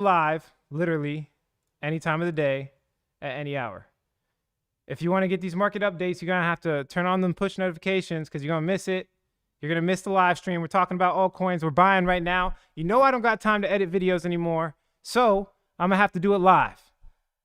live, literally, any time of the day, at any hour. If you want to get these market updates, you're going to have to turn on them push notifications because you're going to miss it. You're going to miss the live stream. We're talking about altcoins. We're buying right now. You know I don't got time to edit videos anymore, so I'm going to have to do it live.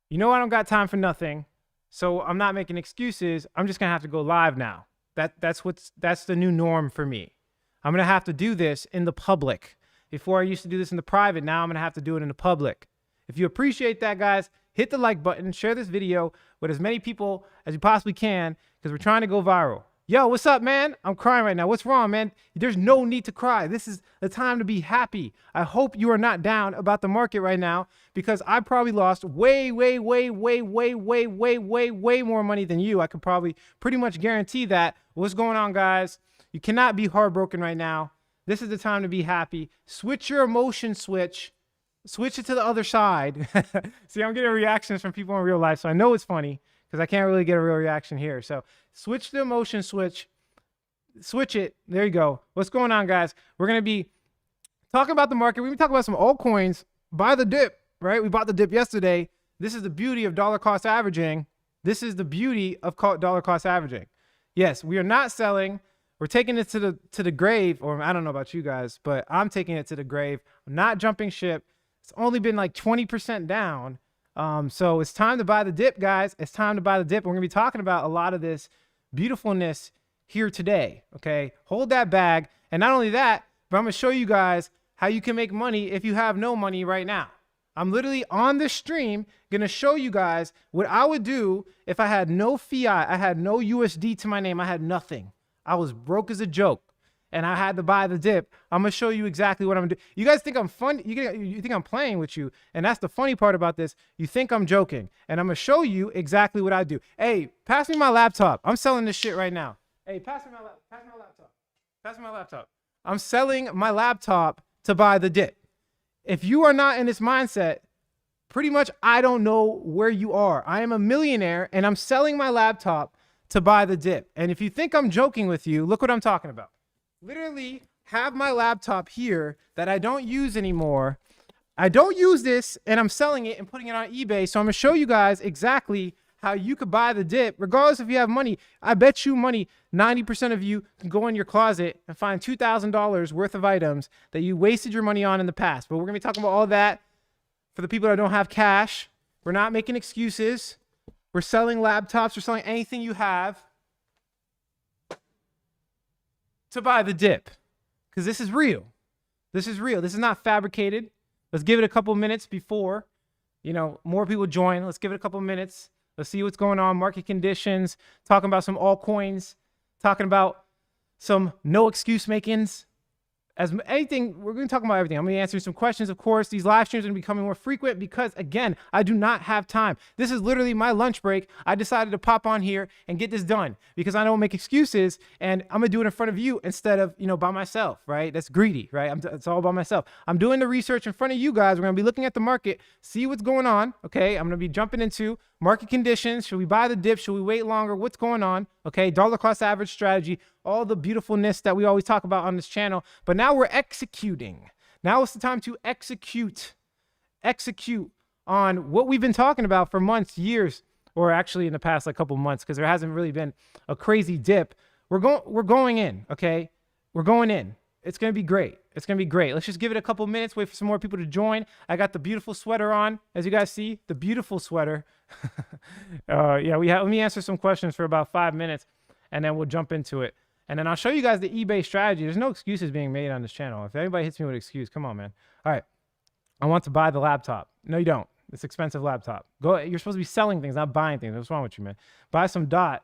You know I don't got time for nothing, so I'm not making excuses. I'm just going to have to go live now. That's the new norm for me. I'm going to have to do this in the public. Before I used to do this in the private, now I'm going to have to do it in the public. If you appreciate that, guys, hit the like button, share this video with as many people as you possibly can because we're trying to go viral. Yo, what's up, man? I'm crying right now. What's wrong, man? There's no need to cry. This is the time to be happy. I hope you are not down about the market right now because I probably lost way more money than you. I could probably pretty much guarantee that. What's going on, guys? You cannot be heartbroken right now. This is the time to be happy. Switch your emotion switch. Switch it to the other side. See, I'm getting reactions from people in real life, so I know it's funny because I can't really get a real reaction here. So switch the emotion switch. Switch it. There you go. What's going on, guys? We're going to be talking about the market. We're going to be talking about some altcoins. Buy the dip, right? We bought the dip yesterday. This is the beauty of dollar cost averaging. This is the beauty of dollar cost averaging. Yes, we are not selling. We're taking it to the grave, or I don't know about you guys, but I'm taking it to the grave. I'm not jumping ship. It's only been like 20% down. So it's time to buy the dip, guys. It's time to buy the dip. We're going to be talking about a lot of this beautifulness here today, okay? Hold that bag. And not only that, but I'm going to show you guys how you can make money if you have no money right now. I'm literally on this stream going to show you guys what I would do if I had no fiat. I had no USD to my name. I had nothing. I was broke as a joke. And I had to buy the dip. I'm going to show you exactly what I'm doing. You guys think I'm fun. You think I'm playing with you. And that's the funny part about this. You think I'm joking. And I'm going to show you exactly what I do. Hey, pass me my laptop. I'm selling this shit right now. Hey, pass me my laptop. Pass me my laptop. I'm selling my laptop to buy the dip. If you are not in this mindset, pretty much I don't know where you are. I am a millionaire and I'm selling my laptop to buy the dip. And if you think I'm joking with you, look what I'm talking about. Literally have my laptop here that I don't use anymore. I don't use this and I'm selling it and putting it on eBay. So I'm going to show you guys exactly how you could buy the dip regardless if you have money. I bet you money 90% of you can go in your closet and find $2,000 worth of items that you wasted your money on in the past. But we're going to be talking about all that for the people that don't have cash. We're not making excuses. We're selling laptops. We're selling anything you have to buy the dip, because this is real. This is real. This is not fabricated. Let's give it a couple minutes before, more people join. Let's give it a couple minutes. Let's see what's going on. Market conditions, talking about some altcoins, talking about some no excuse makings. As anything, we're going to talk about everything. I'm going to answer some questions. Of course, these live streams are going to be becoming more frequent because, again, I do not have time. This is literally my lunch break. I decided to pop on here and get this done because I don't make excuses, and I'm going to do it in front of you instead of, by myself, right? That's greedy, right? It's all by myself. I'm doing the research in front of you guys. We're going to be looking at the market, see what's going on, okay? I'm going to be jumping into market conditions. Should we buy the dip? Should we wait longer? What's going on? Okay, dollar cost average strategy, all the beautifulness that we always talk about on this channel. But now we're executing. Now it's the time to execute on what we've been talking about for months, years, or actually in the past like couple months, because there hasn't really been a crazy dip. We're going in, okay? We're going in. It's going to be great. It's going to be great. Let's just give it a couple minutes, wait for some more people to join. I got the beautiful sweater on, as you guys see, the beautiful sweater. Yeah, let me answer some questions for about 5 minutes, and then we'll jump into it. And then I'll show you guys the eBay strategy. There's no excuses being made on this channel. If anybody hits me with an excuse, come on, man. All right. I want to buy the laptop. No, you don't. It's an expensive laptop. You're supposed to be selling things, not buying things. What's wrong with you, man? Buy some DOT.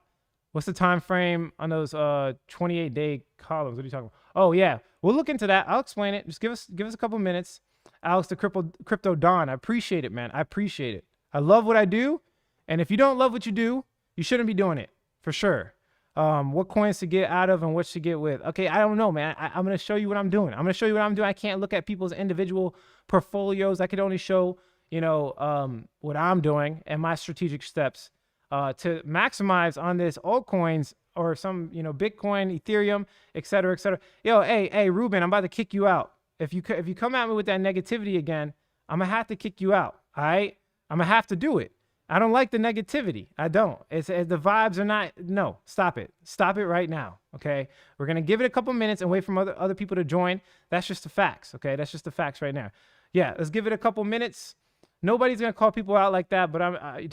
What's the time frame on those 28-day columns? What are you talking about? Oh, yeah. We'll look into that. I'll explain it. Just give us a couple minutes. Alex, the crypto Don. I appreciate it, man. I appreciate it. I love what I do. And if you don't love what you do, you shouldn't be doing it, for sure. What coins to get out of and what to get with. Okay, I don't know, man. I'm going to show you what I'm doing. I'm going to show you what I'm doing. I can't look at people's individual portfolios. I could only show, what I'm doing and my strategic steps to maximize on this altcoins or some, Bitcoin, Ethereum, et cetera, et cetera. Yo, hey, Ruben, I'm about to kick you out. If you come at me with that negativity again, I'm gonna have to kick you out. All right, I'm gonna have to do it. I don't like the negativity. I don't. It's the vibes are not. No, stop it. Stop it right now. Okay, we're gonna give it a couple minutes and wait for other people to join. That's just the facts. Okay, that's just the facts right now. Yeah, let's give it a couple minutes. Nobody's gonna call people out like that, but I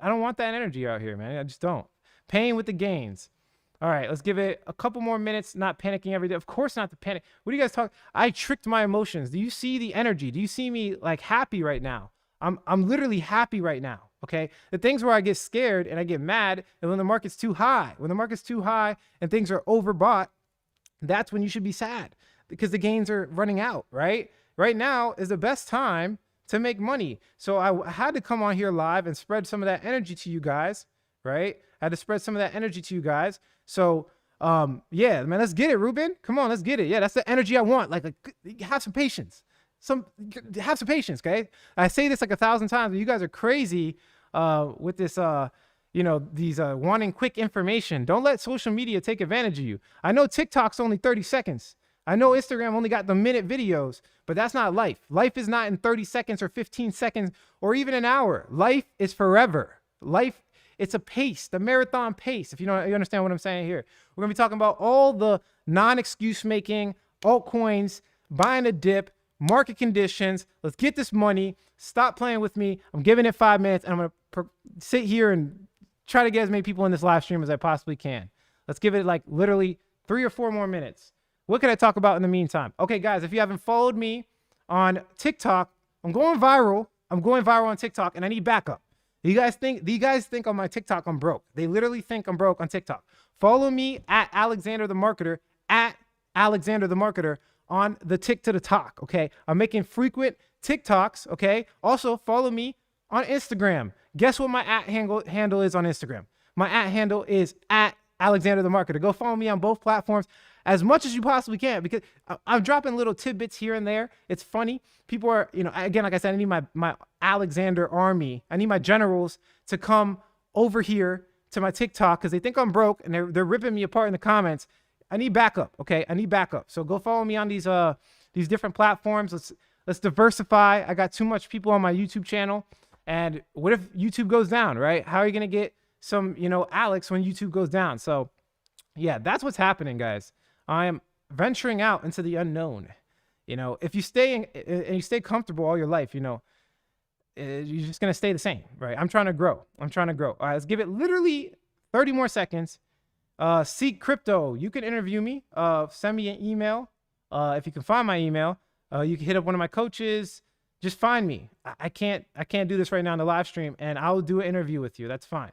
don't want that energy out here, man. I just don't. Paying with the gains. All right, let's give it a couple more minutes. Not panicking every day. Of course not to panic. What do you guys talk? I tricked my emotions. Do you see the energy? Do you see me like happy right now? I'm literally happy right now. Okay. The things where I get scared and I get mad and when the market's too high, and things are overbought, that's when you should be sad because the gains are running out, right? Right now is the best time to make money. So I had to come on here live and spread some of that energy to you guys, right? I had to spread some of that energy to you guys. So, yeah, man, let's get it, Ruben. Come on, let's get it. Yeah, that's the energy I want. Like have some patience. Have some patience, okay? I say this like 1,000 times, but you guys are crazy with this, these wanting quick information. Don't let social media take advantage of you. I know TikTok's only 30 seconds. I know Instagram only got the minute videos, but that's not life. Life is not in 30 seconds or 15 seconds or even an hour. Life is forever. Life, it's a pace, the marathon pace. If you understand what I'm saying here. We're going to be talking about all the non-excuse making, altcoins, buying a dip, market conditions. Let's get this money. Stop playing with me. I'm giving it 5 minutes and I'm going to sit here and try to get as many people in this live stream as I possibly can. Let's give it like literally 3 or 4 more minutes. What can I talk about in the meantime? Okay, guys, if you haven't followed me on TikTok, I'm going viral. I'm going viral on TikTok and I need backup. You guys think on my TikTok I'm broke. They literally think I'm broke on TikTok. Follow me at Alexander the Marketer, on the tick to the talk, okay? I'm making frequent TikToks, okay? Also, follow me on Instagram. Guess what my handle is on Instagram? My handle is at Alexander the Marketer. Go follow me on both platforms as much as you possibly can because I'm dropping little tidbits here and there. It's funny. People are, again, like I said, I need my Alexander army. I need my generals to come over here to my TikTok because they think I'm broke and they're ripping me apart in the comments. I need backup, okay? I need backup. So go follow me on these different platforms. Let's diversify. I got too much people on my YouTube channel. And what if YouTube goes down, right? How are you going to get some, Alex when YouTube goes down? So yeah, that's what's happening, guys. I am venturing out into the unknown. If you stay comfortable all your life, you're just going to stay the same, right? I'm trying to grow. All right, let's give it literally 30 more seconds. Seek Crypto. You can interview me. Send me an email. If you can find my email, you can hit up one of my coaches. Just find me. I can't do this right now in the live stream, and I'll do an interview with you. That's fine.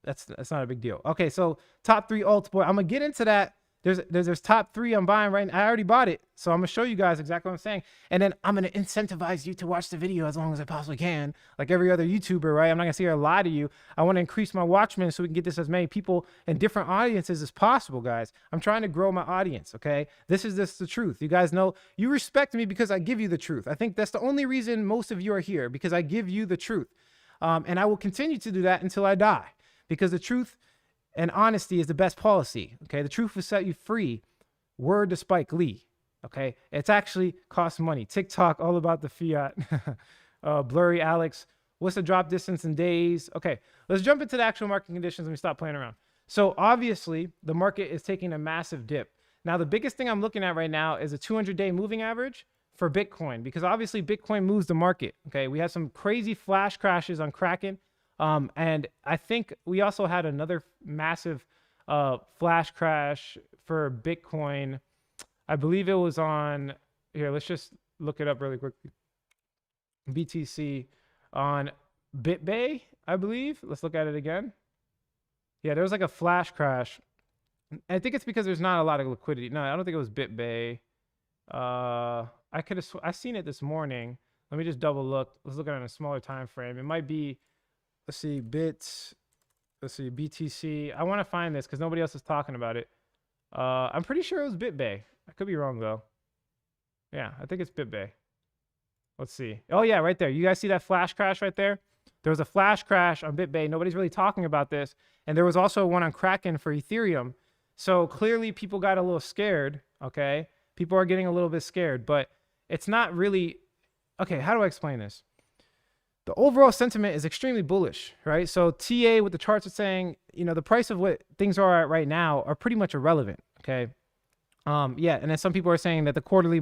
That's not a big deal. Okay, so top 3 alt boy. I'm gonna get into that. There's top 3 I'm buying right now. I already bought it, so I'm gonna show you guys exactly what I'm saying, and then I'm gonna incentivize you to watch the video as long as I possibly can, like every other YouTuber, right? I'm not gonna sit here and lie to you. I want to increase my watchmen so we can get this as many people and different audiences as possible, guys. I'm trying to grow my audience. Okay, this is the truth. You guys know you respect me because I give you the truth. I think that's the only reason most of you are here because I give you the truth, and I will continue to do that until I die because the truth and honesty is the best policy. Okay, the truth will set you free. Word to Spike Lee. Okay, it's actually costs money. TikTok all about the fiat. Blurry Alex. What's the drop distance in days? Okay, let's jump into the actual market conditions and we stop playing around. So obviously the market is taking a massive dip. Now the biggest thing I'm looking at right now is a 200-day moving average for Bitcoin because obviously Bitcoin moves the market. Okay, we had some crazy flash crashes on Kraken. And I think we also had another massive flash crash for Bitcoin. I believe it was on here. Let's just look it up really quickly. BTC on BitBay, I believe. Let's look at it again. Yeah, there was like a flash crash. I think it's because there's not a lot of liquidity. No, I don't think it was BitBay. I seen it this morning. Let me just double look. Let's look at it on a smaller time frame. It might be. Let's see, BTC. I want to find this because nobody else is talking about it. I'm pretty sure it was BitBay. I could be wrong, though. Yeah, I think it's BitBay. Let's see. Oh, yeah, right there. You guys see that flash crash right there? There was a flash crash on BitBay. Nobody's really talking about this. And there was also one on Kraken for Ethereum. So clearly people got a little scared, okay? People are getting a little bit scared. But it's not really okay, how do I explain this? The overall sentiment is extremely bullish, right? So TA with the charts are saying, the price of what things are at right now are pretty much irrelevant. Okay. Yeah, and then some people are saying that the quarterly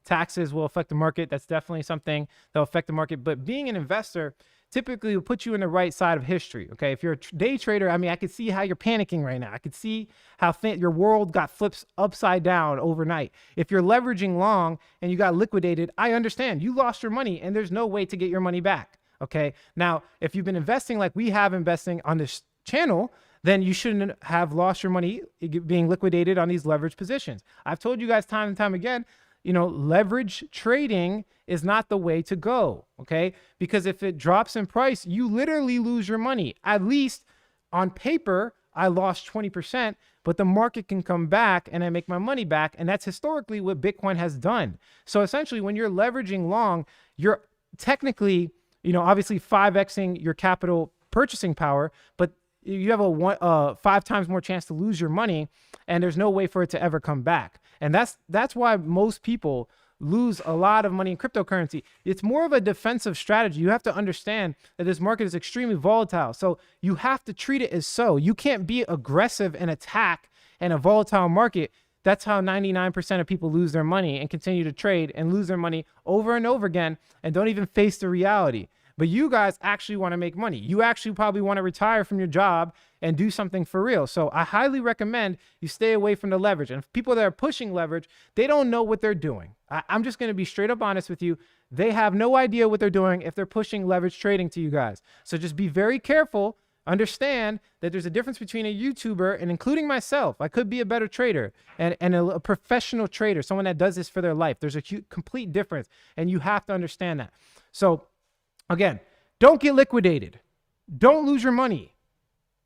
taxes will affect the market. That's definitely something that'll affect the market. But being an investor typically will put you in the right side of history. Okay, if you're a day trader, I mean, I could see how you're panicking right now. I could see how your world got flipped upside down overnight. If you're leveraging long and you got liquidated, I understand you lost your money and there's no way to get your money back. Okay, now if you've been investing like we have investing on this channel, then you shouldn't have lost your money being liquidated on these leverage positions. I've told you guys time and time again, leverage trading is not the way to go, okay? Because if it drops in price, you literally lose your money. At least on paper, I lost 20%, but the market can come back and I make my money back. And that's historically what Bitcoin has done. So essentially, when you're leveraging long, you're technically, obviously 5xing your capital purchasing power, but you have a 5 times more chance to lose your money, and there's no way for it to ever come back. And that's why most people lose a lot of money in cryptocurrency. It's more of a defensive strategy. You have to understand that this market is extremely volatile. So you have to treat it as so. You can't be aggressive and attack in a volatile market. That's how 99% of people lose their money and continue to trade and lose their money over and over again and don't even face the reality. But you guys actually want to make money. You actually probably want to retire from your job and do something for real. So I highly recommend you stay away from the leverage. And people that are pushing leverage, they don't know what they're doing. I'm just going to be straight up honest with you. They have no idea what they're doing if they're pushing leverage trading to you guys. So just be very careful. Understand that there's a difference between a YouTuber and including myself. I could be a better trader and a professional trader, someone that does this for their life. There's a complete difference, and you have to understand that. So again, don't get liquidated. Don't lose your money.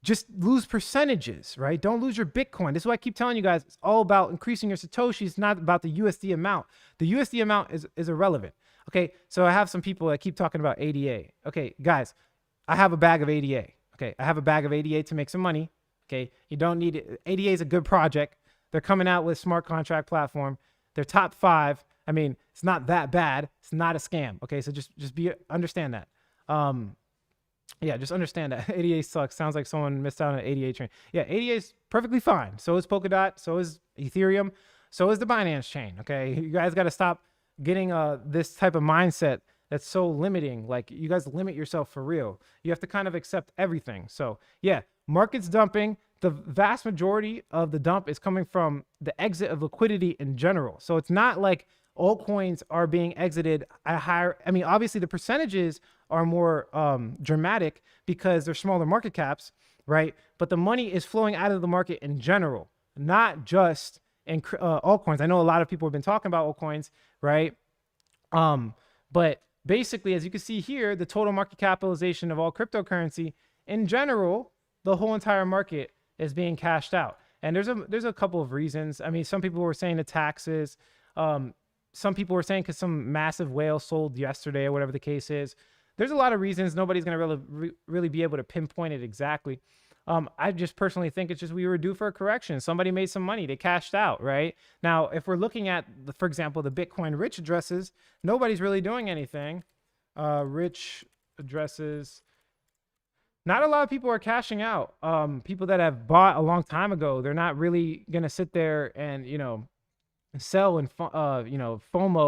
Just lose percentages, right? Don't lose your Bitcoin. This is why I keep telling you guys, it's all about increasing your Satoshis, not about the USD amount. The USD amount is irrelevant. Okay, so I have some people that keep talking about ADA. Okay, guys, I have a bag of ADA. Okay, I have a bag of ADA to make some money. Okay, you don't need it. ADA is a good project. They're coming out with smart contract platform. They're top 5. I mean, it's not that bad. It's not a scam. Okay, so just understand that. Yeah, just understand that. ADA sucks. Sounds like someone missed out on an ADA train. Yeah, ADA is perfectly fine. So is Polkadot. So is Ethereum. So is the Binance chain. Okay, you guys got to stop getting this type of mindset that's so limiting. Like, you guys limit yourself for real. You have to kind of accept everything. So yeah, market's dumping. The vast majority of the dump is coming from the exit of liquidity in general. So it's not like altcoins are being exited at higher. I mean, obviously the percentages are more dramatic because they're smaller market caps, right? But the money is flowing out of the market in general, not just in altcoins. I know a lot of people have been talking about altcoins, right? But basically, as you can see here, the total market capitalization of all cryptocurrency in general, the whole entire market is being cashed out. And there's a couple of reasons. I mean, some people were saying the taxes. Some people were saying because some massive whale sold yesterday or whatever the case is. There's a lot of reasons. Nobody's going to really be able to pinpoint it exactly. I just personally think it's just we were due for a correction. Somebody made some money. They cashed out, right? Now, if we're looking at, for example, the Bitcoin rich addresses, nobody's really doing anything. Rich addresses. Not a lot of people are cashing out. People that have bought a long time ago, they're not really going to sit there and, sell and FOMO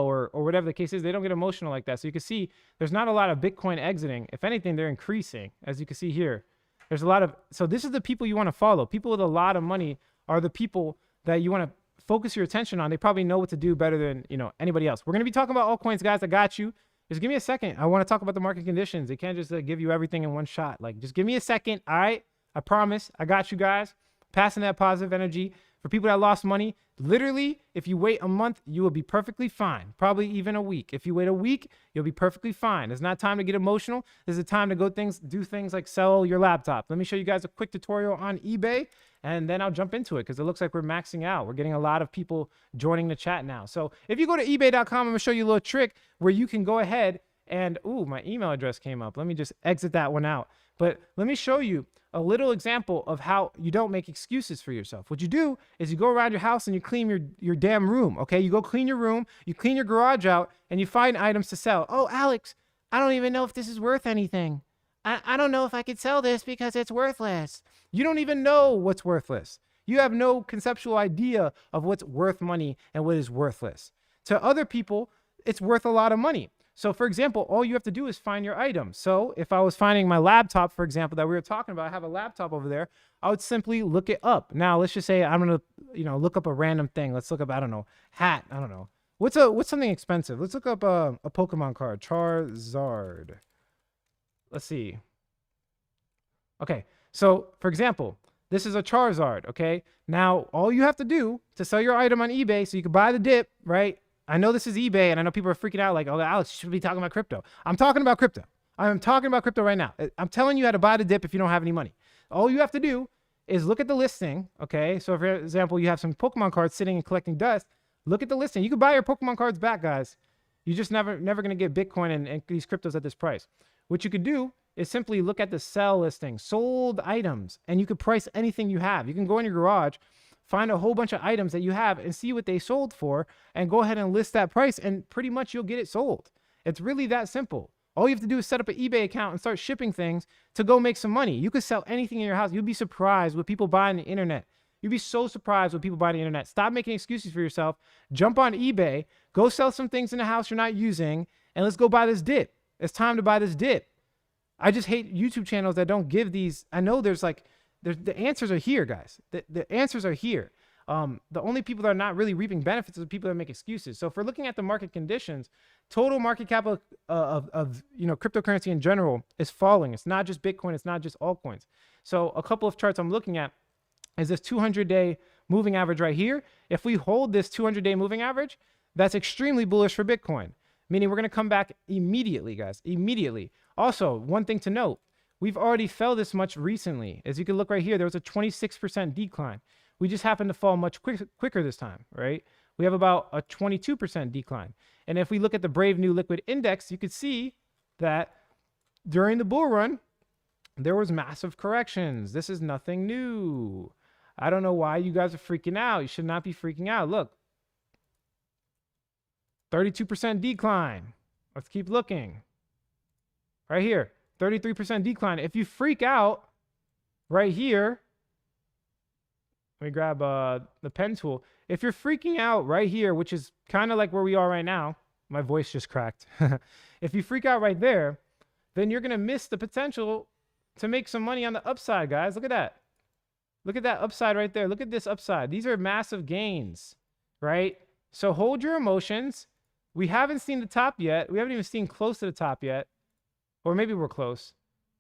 or whatever the case is. They don't get emotional like that. So you can see there's not a lot of Bitcoin exiting. If anything, they're increasing, as you can see here. There's a lot of, so this is the people you want to follow. People with a lot of money are the people that you want to focus your attention on. They probably know what to do better than anybody else. We're going to be talking about altcoins, guys. I got you. Just give me a second. I want to talk about the market conditions. They can't just give you everything in one shot. Like, just give me a second. All right, I promise. I got you guys. Passing that positive energy. For people that lost money, literally, if you wait a month, you will be perfectly fine. Probably even a week. If you wait a week, you'll be perfectly fine. It's not time to get emotional. This is a time to do things like sell your laptop. Let me show you guys a quick tutorial on eBay, and then I'll jump into it because it looks like we're maxing out. We're getting a lot of people joining the chat now. So if you go to ebay.com, I'm going to show you a little trick where you can go ahead and, ooh, my email address came up. Let me just exit that one out. But let me show you a little example of how you don't make excuses for yourself. What you do is you go around your house and you clean your damn room, okay? You go clean your room, you clean your garage out, and you find items to sell. Oh, Alex, I don't even know if this is worth anything. I don't know if I could sell this because it's worthless. You don't even know what's worthless. You have no conceptual idea of what's worth money and what is worthless. To other people, it's worth a lot of money. So for example, all you have to do is find your item. So if I was finding my laptop, for example, that we were talking about, I have a laptop over there, I would simply look it up. Now let's just say I'm going to, look up a random thing. Let's look up, I don't know, hat. I don't know. What's something expensive? Let's look up a Pokemon card, Charizard. Let's see. Okay. So for example, this is a Charizard. Okay. Now all you have to do to sell your item on eBay so you can buy the dip, right? I know this is eBay and I know people are freaking out like, oh, Alex, you should be talking about crypto. I'm talking about crypto. I'm talking about crypto right now. I'm telling you how to buy the dip if you don't have any money. All you have to do is look at the listing. Okay. So for example, you have some Pokemon cards sitting and collecting dust. Look at the listing. You can buy your Pokemon cards back, guys. You just never going to get Bitcoin and these cryptos at this price. What you could do is simply look at the sell listing, sold items, and you could price anything you have. You can go in your garage, find a whole bunch of items that you have and see what they sold for and go ahead and list that price and pretty much you'll get it sold. It's really that simple. All you have to do is set up an eBay account and start shipping things to go make some money. You could sell anything in your house. You'd be surprised what people buy on the internet. You'd be so surprised what people buy on the internet. Stop making excuses for yourself. Jump on eBay, go sell some things in the house you're not using, and let's go buy this dip. It's time to buy this dip. I just hate YouTube channels that don't give these. I know the answers are here, guys. The answers are here. The only people that are not really reaping benefits are the people that make excuses. So if we're looking at the market conditions, total market capital of cryptocurrency in general is falling. It's not just Bitcoin. It's not just altcoins. So a couple of charts I'm looking at is this 200-day moving average right here. If we hold this 200-day moving average, that's extremely bullish for Bitcoin, meaning we're going to come back immediately, guys, immediately. Also, one thing to note, we've already fell this much recently. As you can look right here, there was a 26% decline. We just happened to fall much quicker this time, right? We have about a 22% decline. And if we look at the Brave New Liquid Index, you could see that during the bull run, there was massive corrections. This is nothing new. I don't know why you guys are freaking out. You should not be freaking out. Look, 32% decline. Let's keep looking. Right here, 33% decline. If you freak out right here, let me grab the pen tool. If you're freaking out right here, which is kind of like where we are right now, my voice just cracked. If you freak out right there, then you're going to miss the potential to make some money on the upside, guys. Look at that. Look at that upside right there. Look at this upside. These are massive gains, right? So hold your emotions. We haven't seen the top yet. We haven't even seen close to the top yet. Or maybe we're close.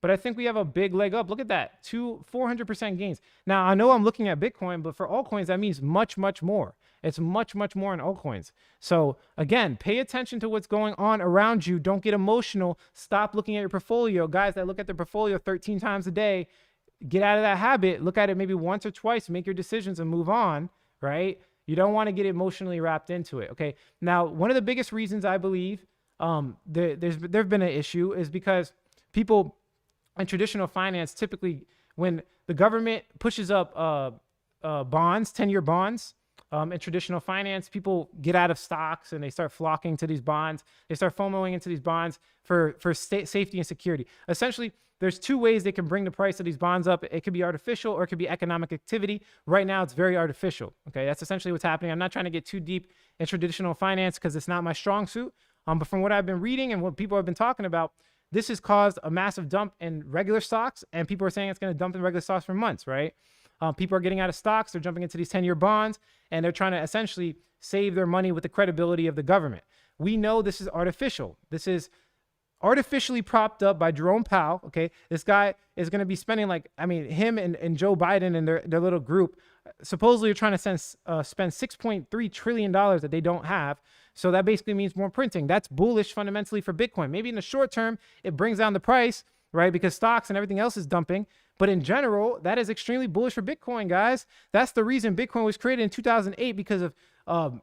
But I think we have a big leg up. Look at that. 400% gains. Now, I know I'm looking at Bitcoin, but for altcoins, that means much, much more. It's much, much more in altcoins. So again, pay attention to what's going on around you. Don't get emotional. Stop looking at your portfolio. Guys that look at their portfolio 13 times a day, get out of that habit. Look at it maybe once or twice. Make your decisions and move on, right? You don't want to get emotionally wrapped into it, okay? Now, one of the biggest reasons I believe there's been an issue is because people in traditional finance, typically when the government pushes up bonds, 10-year bonds, in traditional finance, people get out of stocks and they start flocking to these bonds. They start FOMOing into these bonds for safety and security. Essentially, there's two ways they can bring the price of these bonds up. It could be artificial or it could be economic activity. Right now, it's very artificial. Okay, that's essentially what's happening. I'm not trying to get too deep in traditional finance because it's not my strong suit. But from what I've been reading and what people have been talking about, this has caused a massive dump in regular stocks, and people are saying it's going to dump in regular stocks for months, right? People are getting out of stocks. They're jumping into these 10-year bonds, and they're trying to essentially save their money with the credibility of the government. We know this is artificial. This is artificially propped up by Jerome Powell, okay? This guy is going to be spending him and Joe Biden and their little group supposedly are trying to spend $6.3 trillion that they don't have. So that basically means more printing. That's bullish fundamentally for Bitcoin. Maybe in the short term, it brings down the price, right? Because stocks and everything else is dumping. But in general, that is extremely bullish for Bitcoin, guys. That's the reason Bitcoin was created in 2008 because of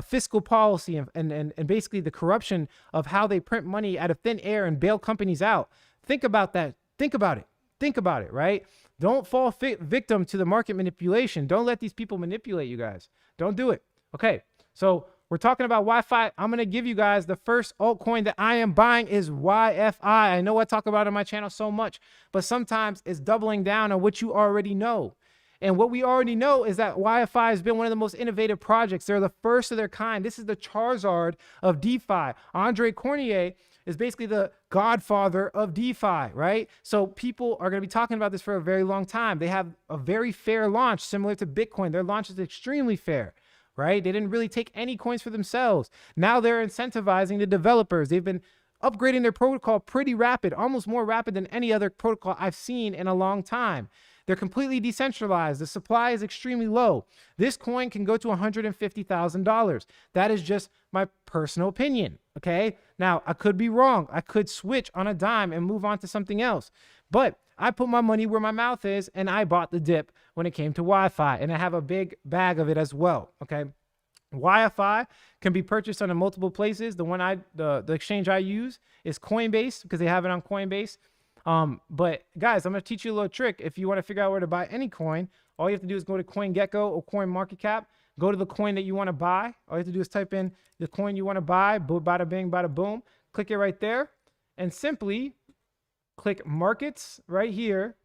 fiscal policy and basically the corruption of how they print money out of thin air and bail companies out. Think about that. Think about it. think about it, right? Don't fall victim to the market manipulation. Don't let these people manipulate you guys. Don't do it. Okay, so we're talking about Wi-Fi. I'm going to give you guys the first altcoin that I am buying is YFI. I know I talk about it on my channel so much, but sometimes it's doubling down on what you already know. And what we already know is that YFI has been one of the most innovative projects. They're the first of their kind. This is the Charizard of DeFi. Andre Cornier is basically the godfather of DeFi, right? So people are going to be talking about this for a very long time. They have a very fair launch, similar to Bitcoin. Their launch is extremely fair, right? They didn't really take any coins for themselves. Now they're incentivizing the developers. They've been upgrading their protocol pretty rapid, almost more rapid than any other protocol I've seen in a long time. They're completely decentralized. The supply is extremely low. This coin can go to $150,000. That is just my personal opinion, okay? Now, I could be wrong. I could switch on a dime and move on to something else. But I put my money where my mouth is, and I bought the dip when it came to Wi-Fi, and I have a big bag of it as well, okay? Wi-Fi can be purchased on multiple places. The exchange I use is Coinbase because they have it on Coinbase. But guys, I'm going to teach you a little trick. If you want to figure out where to buy any coin, all you have to do is go to CoinGecko or CoinMarketCap, go to the coin that you want to buy. All you have to do is type in the coin you want to buy, bada bing, bada boom, click it right there, and simply click markets right here.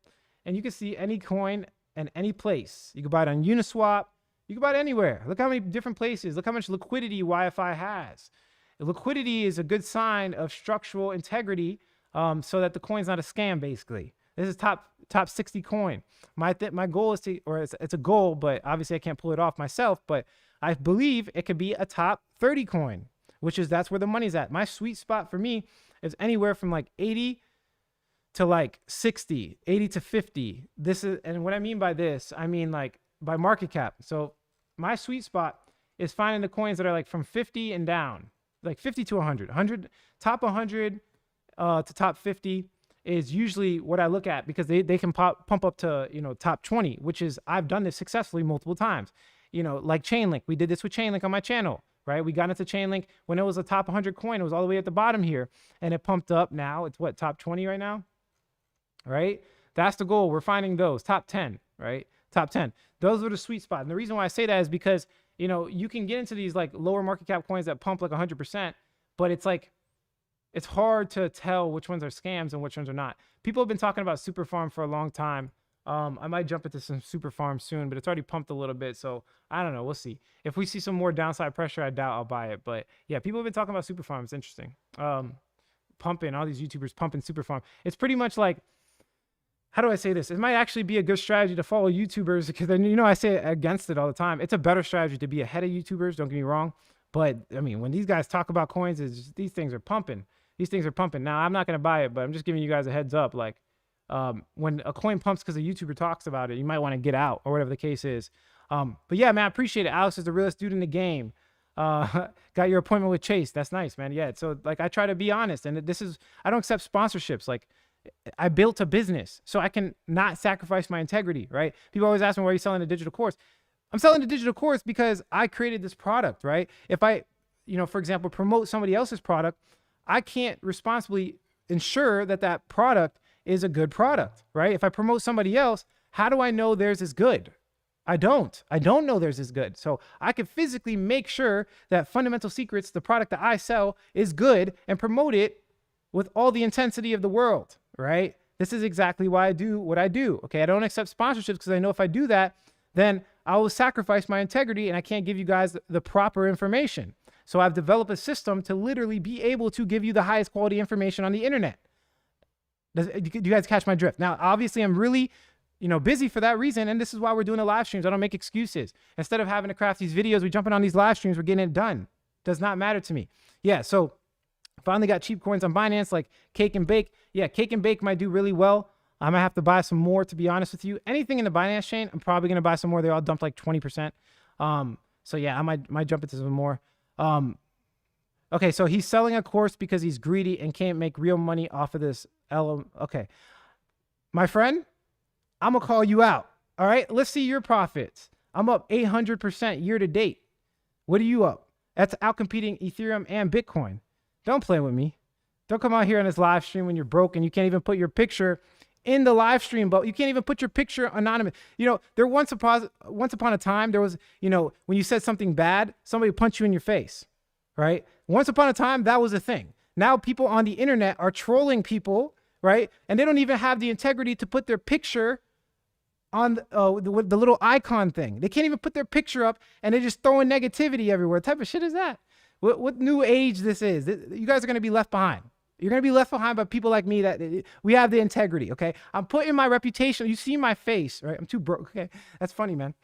And you can see any coin and any place. You can buy it on Uniswap. You can buy it anywhere. Look how many different places. Look how much liquidity YFI has. Liquidity is a good sign of structural integrity. So that the coin's not a scam, basically. This is top 60 coin. My goal is to, or it's a goal, but obviously I can't pull it off myself, but I believe it could be a top 30 coin, that's where the money's at. My sweet spot for me is anywhere from like 80 to like 60, 80 to 50. And what I mean by this, I mean like by market cap. So my sweet spot is finding the coins that are like from 50 and down, like 50 to 100, top 100, to top 50 is usually what I look at because they can pump up to, top 20, which is, I've done this successfully multiple times, like Chainlink. We did this with Chainlink on my channel, right? We got into Chainlink when it was a top 100 coin. It was all the way at the bottom here and it pumped up. Now it's what, top 20 right now, right? That's the goal. We're finding those top 10, right? Top 10. Those are the sweet spot. And the reason why I say that is because, you can get into these like lower market cap coins that pump like 100%, but it's like, it's hard to tell which ones are scams and which ones are not. People have been talking about Super Farm for a long time. I might jump into some Super Farm soon, but it's already pumped a little bit. So I don't know. We'll see. If we see some more downside pressure, I doubt I'll buy it. But yeah, people have been talking about Super Farm. It's interesting. Pumping, all these YouTubers pumping Super Farm. It's pretty much like, how do I say this? It might actually be a good strategy to follow YouTubers because then, I say against it all the time. It's a better strategy to be ahead of YouTubers. Don't get me wrong. But I mean, when these guys talk about coins, these things are pumping. These things are pumping. Now, I'm not going to buy it, but I'm just giving you guys a heads up. Like, when a coin pumps because a YouTuber talks about it, you might want to get out or whatever the case is. But yeah, man, I appreciate it. Alex is the realest dude in the game. Got your appointment with Chase. That's nice, man. Yeah. So, like, I try to be honest. And I don't accept sponsorships. Like, I built a business, so I can not sacrifice my integrity, right? People always ask me, why are you selling a digital course? I'm selling a digital course because I created this product, right? If I, for example, promote somebody else's product, I can't responsibly ensure that product is a good product, right? If I promote somebody else, how do I know theirs is good? I don't know theirs is good. So I can physically make sure that Fundamental Secrets, the product that I sell, is good and promote it with all the intensity of the world, right? This is exactly why I do what I do. Okay. I don't accept sponsorships because I know if I do that, then I will sacrifice my integrity and I can't give you guys the proper information. So I've developed a system to literally be able to give you the highest quality information on the internet. Do you guys catch my drift? Now, obviously I'm really, busy for that reason. And this is why we're doing the live streams. I don't make excuses. Instead of having to craft these videos, we're jumping on these live streams. We're getting it done. Does not matter to me. Yeah. So finally got cheap coins on Binance, like Cake and Bake. Yeah. Cake and Bake might do really well. I might have to buy some more, to be honest with you. Anything in the Binance chain, I'm probably going to buy some more. They all dumped like 20%. So yeah, I might jump into some more. Okay, so he's selling a course because he's greedy and can't make real money off of this. Okay, my friend, I'm gonna call you out. All right, let's see your profits. I'm up 800% year to date. What are you up? That's outcompeting Ethereum and Bitcoin. Don't play with me. Don't come out here on this live stream when you're broke and you can't even put your picture in the live stream, but you can't even put your picture anonymous. You know, there once upon a time, there was, you know, when you said something bad, somebody would punch you in your face, right? Once upon a time, that was a thing. Now people on the internet are trolling people, right? And they don't even have the integrity to put their picture on the little icon thing. They can't even put their picture up, and they're just throwing negativity everywhere. What type of shit is that? What new age this is? You guys are going to be left behind. You're going to be left behind by people like me that we have the integrity, okay? I'm putting my reputation. You see my face, right? I'm too broke, okay? That's funny, man.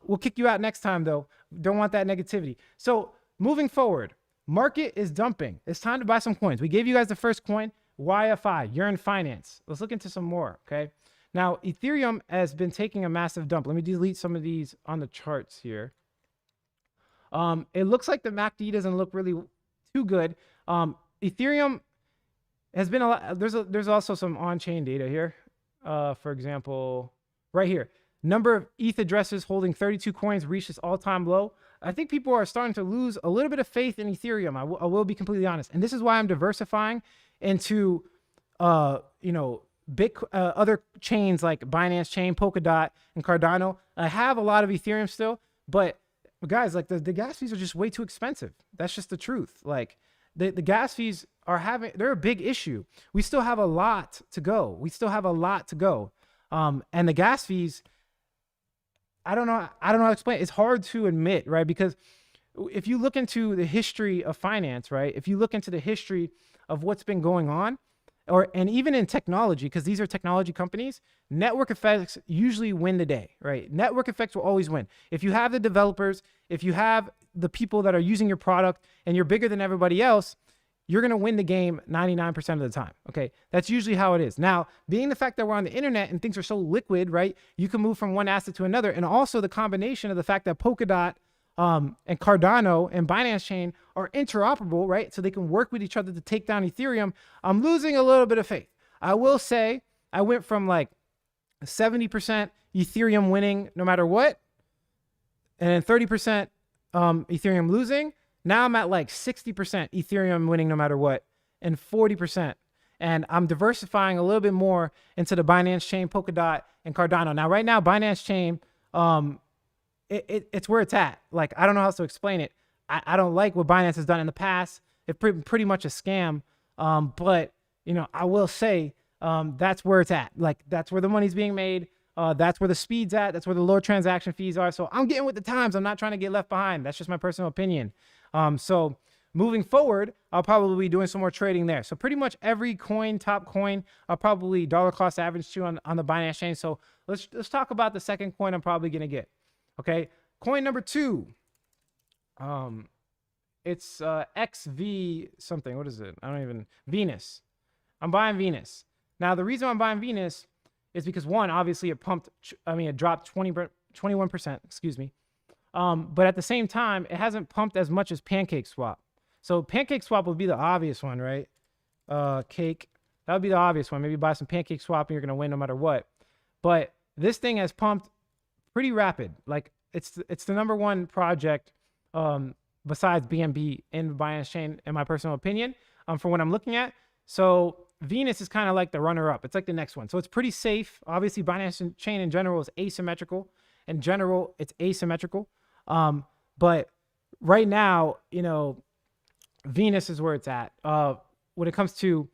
We'll kick you out next time, though. Don't want that negativity. So moving forward, market is dumping. It's time to buy some coins. We gave you guys the first coin, YFI, Yearn Finance. Let's look into some more, okay? Now, Ethereum has been taking a massive dump. Let me delete some of these on the charts here. It looks like the MACD doesn't look really too good. Ethereum has been a lot. There's also some on-chain data here. For example, right here, number of ETH addresses holding 32 coins reached its all-time low. I think people are starting to lose a little bit of faith in Ethereum. I will be completely honest, and this is why I'm diversifying into, you know, other chains like Binance Chain, Polkadot, and Cardano. I have a lot of Ethereum still, but guys, like the gas fees are just way too expensive. That's just the truth. Like the gas fees they're a big issue. We still have a lot to go. And the gas fees, I don't know how to explain it. It's hard to admit, right? Because if you look into the history of finance, right? If you look into the history of what's been going on, and even in technology, because these are technology companies, network effects usually win the day, right? Network effects will always win. If you have the developers, if you have the people that are using your product, and you're bigger than everybody else, you're going to win the game 99% of the time, okay? That's usually how it is. Now, being the fact that we're on the internet and things are so liquid, right? You can move from one asset to another, and also the combination of the fact that Polkadot and Cardano and Binance Chain are interoperable, right? So they can work with each other to take down Ethereum. I'm losing a little bit of faith. I will say I went from like 70% Ethereum winning no matter what, and then 30% Ethereum losing. Now I'm at like 60% Ethereum winning no matter what, and 40%. And I'm diversifying a little bit more into the Binance Chain, Polkadot, and Cardano. Now, right now, Binance Chain, it's where it's at. Like, I don't know how else to explain it. I don't like what Binance has done in the past. It's pretty much a scam. But, you know, I will say that's where it's at. Like, that's where the money's being made. That's where the speed's at. That's where the lower transaction fees are. So I'm getting with the times. I'm not trying to get left behind. That's just my personal opinion. So moving forward, I'll probably be doing some more trading there. So pretty much every coin, top coin, I'll probably dollar cost average to on the Binance Chain. So let's talk about the second coin I'm probably going to get. Okay. Coin number 2. It's XV something. What is it? Venus. I'm buying Venus. Now, the reason I'm buying Venus is because, one, obviously it dropped 21%, excuse me. But at the same time, it hasn't pumped as much as PancakeSwap. So PancakeSwap would be the obvious one, right? Cake. That would be the obvious one. Maybe buy some PancakeSwap and you're going to win no matter what. But this thing has pumped pretty rapid. Like, it's the number one project besides BNB in Binance Chain, in my personal opinion, for what I'm looking at. So Venus is kind of like the runner-up. It's like the next one. So it's pretty safe. Obviously, Binance Chain in general is asymmetrical. In general, it's asymmetrical. But right now, you know, Venus is where it's at when it comes to,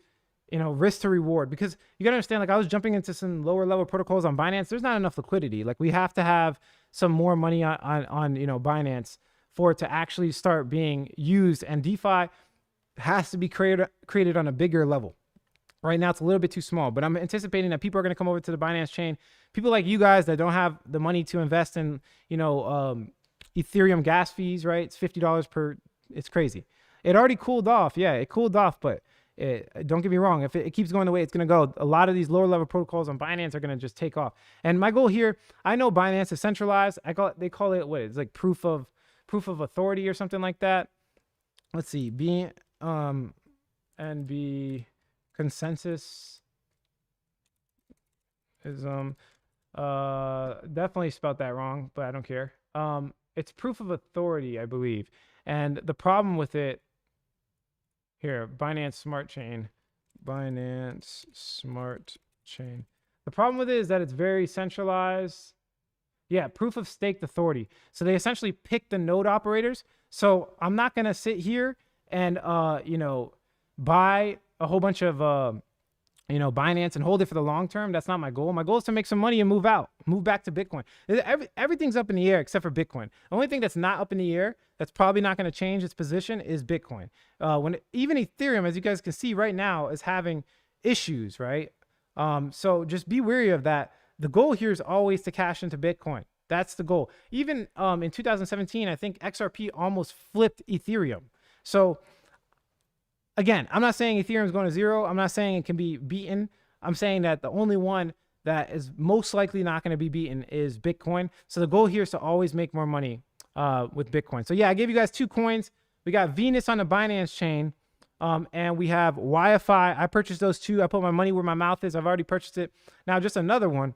you know, risk to reward. Because you got to understand, like, I was jumping into some lower level protocols on Binance. There's not enough liquidity. Like, we have to have some more money on you know, Binance for it to actually start being used. And DeFi has to be created on a bigger level. Right now, it's a little bit too small, but I'm anticipating that people are going to come over to the Binance Chain. People like you guys that don't have the money to invest in, you know, Ethereum gas fees, right? It's $50 per. It's crazy. It already cooled off. Yeah, it cooled off, but don't get me wrong. If it keeps going the way it's going to go, a lot of these lower level protocols on Binance are going to just take off. And my goal here, I know Binance is centralized. They call it what? It's like proof of authority or something like that. Let's see. Consensus is definitely spelled that wrong, but I don't care. It's proof of authority, I believe. And the problem with it here, Binance Smart Chain, chain. The problem with it is that it's very centralized. Yeah, proof of stake authority. So they essentially pick the node operators. So I'm not gonna sit here and you know, buy a whole bunch of you know, Binance and hold it for the long term. That's not my goal. My goal is to make some money and move out, move back to Bitcoin. Everything's up in the air except for Bitcoin. The only thing that's not up in the air, that's probably not going to change its position, is Bitcoin. Even Ethereum, as you guys can see right now, is having issues, right? So just be wary of that. The goal here is always to cash into Bitcoin. That's the goal. Even in 2017, I think XRP almost flipped Ethereum. So again, I'm not saying Ethereum is going to zero. I'm not saying it can be beaten. I'm saying that the only one that is most likely not going to be beaten is Bitcoin. So the goal here is to always make more money with Bitcoin. So yeah, I gave you guys 2 coins. We got Venus on the Binance chain, and we have Wi-Fi. I purchased those 2. I put my money where my mouth is. I've already purchased it. Now just another one.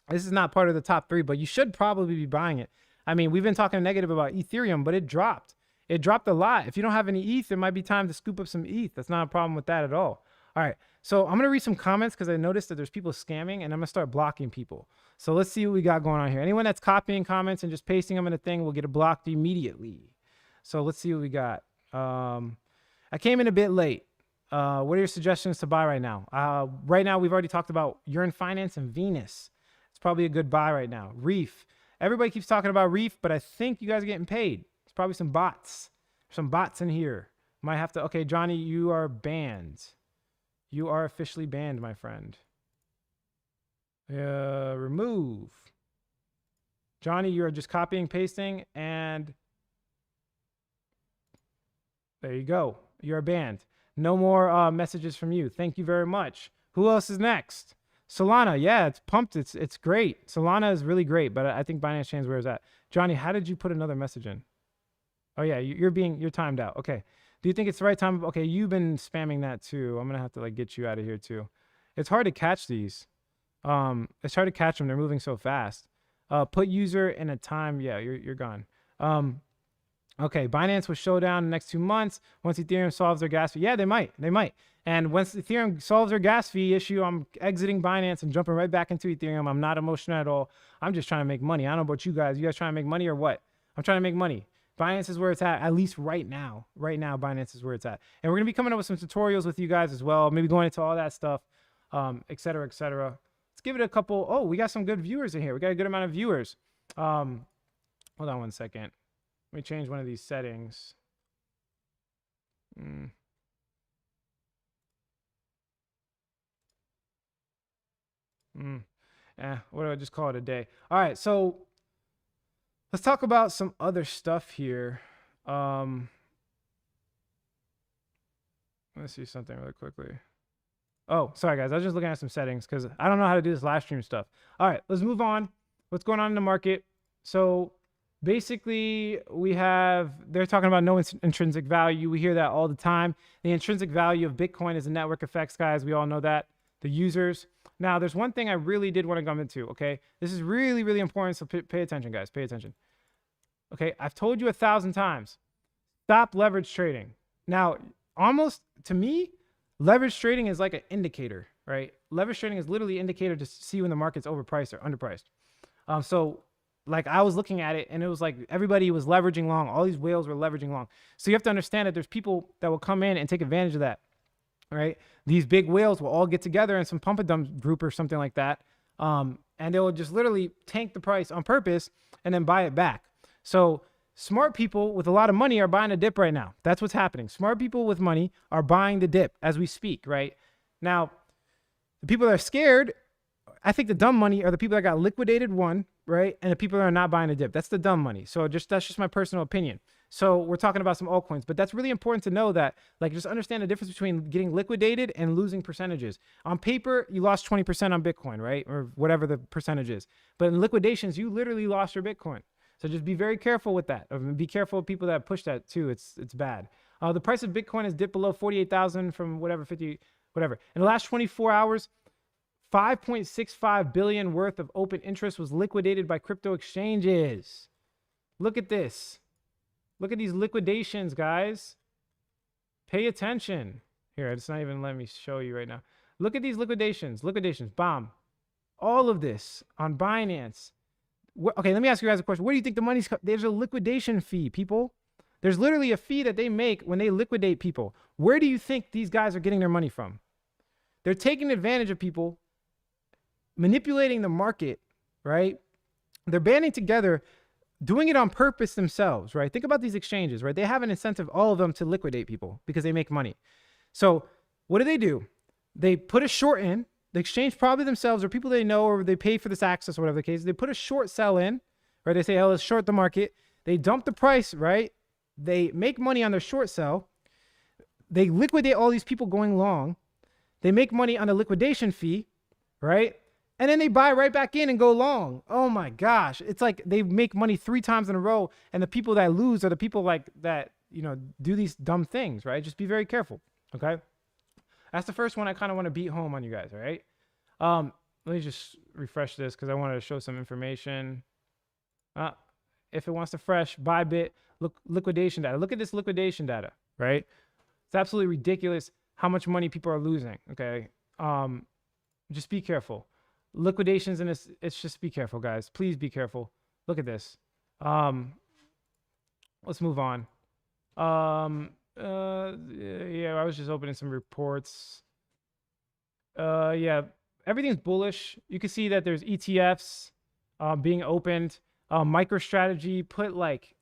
This is not part of the top 3, but you should probably be buying it. I mean, we've been talking negative about Ethereum, but it dropped. It dropped a lot. If you don't have any ETH, it might be time to scoop up some ETH. That's not a problem with that at all. All right. So I'm going to read some comments because I noticed that there's people scamming, and I'm going to start blocking people. So let's see what we got going on here. Anyone that's copying comments and just pasting them in a thing will get blocked immediately. So let's see what we got. I came in a bit late. What are your suggestions to buy right now? Right now, we've already talked about Yearn Finance and Venus. It's probably a good buy right now. Reef. Everybody keeps talking about Reef, but I think you guys are getting paid. Probably some bots in here. Might have to. Okay, Johnny, you are banned. You are officially banned, my friend. Remove. Johnny, you are just copying, pasting, and there you go. You're banned. No more messages from you. Thank you very much. Who else is next? Solana. Yeah, it's pumped. It's great. Solana is really great, but I think Binance Chain's where it's at. Johnny, how did you put another message in? Oh yeah, you're timed out. Okay. Do you think it's the right time? Okay, you've been spamming that too. I'm gonna have to like get you out of here too. It's hard to catch these. It's hard to catch them. They're moving so fast. Put user in a time. Yeah, you're gone. Okay, Binance will show down in the next 2 months once Ethereum solves their gas fee. Yeah, they might. And once Ethereum solves their gas fee issue, I'm exiting Binance and jumping right back into Ethereum. I'm not emotional at all. I'm just trying to make money. I don't know about you guys. You guys trying to make money or what? I'm trying to make money. Binance is where it's at least right now. Right now, Binance is where it's at. And we're going to be coming up with some tutorials with you guys as well, maybe going into all that stuff, et cetera, et cetera. Let's give it a couple. Oh, we got some good viewers in here. We got a good amount of viewers. Hold on one second. Let me change one of these settings. What do I just call it a day? All right, so let's talk about some other stuff here. Let's see something really quickly. Oh, sorry guys, I was just looking at some settings because I don't know how to do this live stream stuff. All right, let's move on. What's going on in the market? So basically they're talking about no intrinsic value. We hear that all the time. The intrinsic value of Bitcoin is the network effects, guys. We all know that. The users. Now, there's one thing I really did want to come into, okay? This is really, really important, so pay attention, guys. Pay attention. Okay, I've told you 1,000 times. Stop leverage trading. Now, almost, to me, leverage trading is like an indicator, right? Leverage trading is literally an indicator to see when the market's overpriced or underpriced. So, like, I was looking at it, and it was like everybody was leveraging long. All these whales were leveraging long. So you have to understand that there's people that will come in and take advantage of that. Right? These big whales will all get together in some pump and dump group or something like that. And they will just literally tank the price on purpose and then buy it back. So smart people with a lot of money are buying a dip right now. That's what's happening. Smart people with money are buying the dip as we speak, right? Now, the people that are scared, I think the dumb money are the people that got liquidated, one, right? And the people that are not buying a dip. That's the dumb money. So that's just my personal opinion. So we're talking about some altcoins, but that's really important to know that, like, just understand the difference between getting liquidated and losing percentages. On paper, you lost 20% on Bitcoin, right? Or whatever the percentage is. But in liquidations, you literally lost your Bitcoin. So just be very careful with that. Be careful of people that push that too. It's bad. The price of Bitcoin has dipped below 48,000 from whatever, 50, whatever. In the last 24 hours, 5.65 billion worth of open interest was liquidated by crypto exchanges. Look at this. Look at these liquidations, guys. Pay attention. Here, it's not even letting me show you right now. Look at these liquidations, bomb. All of this on Binance. Okay, let me ask you guys a question. Where do you think the money's there's a liquidation fee, people. There's literally a fee that they make when they liquidate people. Where do you think these guys are getting their money from? They're taking advantage of people, manipulating the market, right? They're banding together, doing it on purpose themselves, right? Think about these exchanges, right? They have an incentive, all of them, to liquidate people because they make money. So what do? They put a short in, the exchange probably themselves or people they know, or they pay for this access or whatever the case. They put a short sell in, right? They say, oh, let's short the market. They dump the price, right? They make money on their short sell. They liquidate all these people going long. They make money on a liquidation fee, right? And then they buy right back in and go long. Oh my gosh. It's like they make money 3 times in a row. And the people that lose are the people like that, you know, do these dumb things, right? Just be very careful. Okay. That's the first one I kind of want to beat home on you guys. All right. Let me just refresh this because I wanted to show some information. If it wants to fresh, Bybit, look, liquidation data. Look at this liquidation data, right? It's absolutely ridiculous how much money people are losing. Okay. Just be careful. Liquidations in this, it's just be careful, guys. Please be careful. Look at this. Let's move on. Yeah, I was just opening some reports. Yeah, everything's bullish. You can see that there's ETFs being opened. MicroStrategy put like,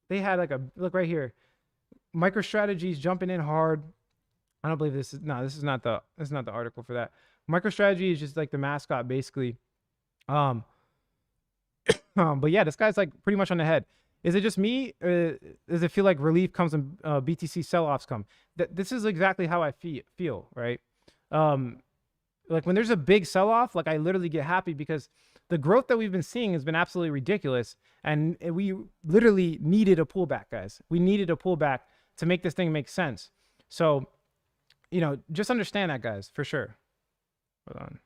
they had like a, look right here. MicroStrategy's jumping in hard. I don't believe this is, no, this is not the article for that. MicroStrategy is just like the mascot basically. But yeah, this guy's like pretty much on the head. Is it just me? Does it feel like relief comes when BTC sell-offs come? This is exactly how I feel, right? Like when there's a big sell-off, like I literally get happy because the growth that we've been seeing has been absolutely ridiculous. And we literally needed a pullback, guys. We needed a pullback to make this thing make sense. So, you know, just understand that, guys, for sure. Hold on.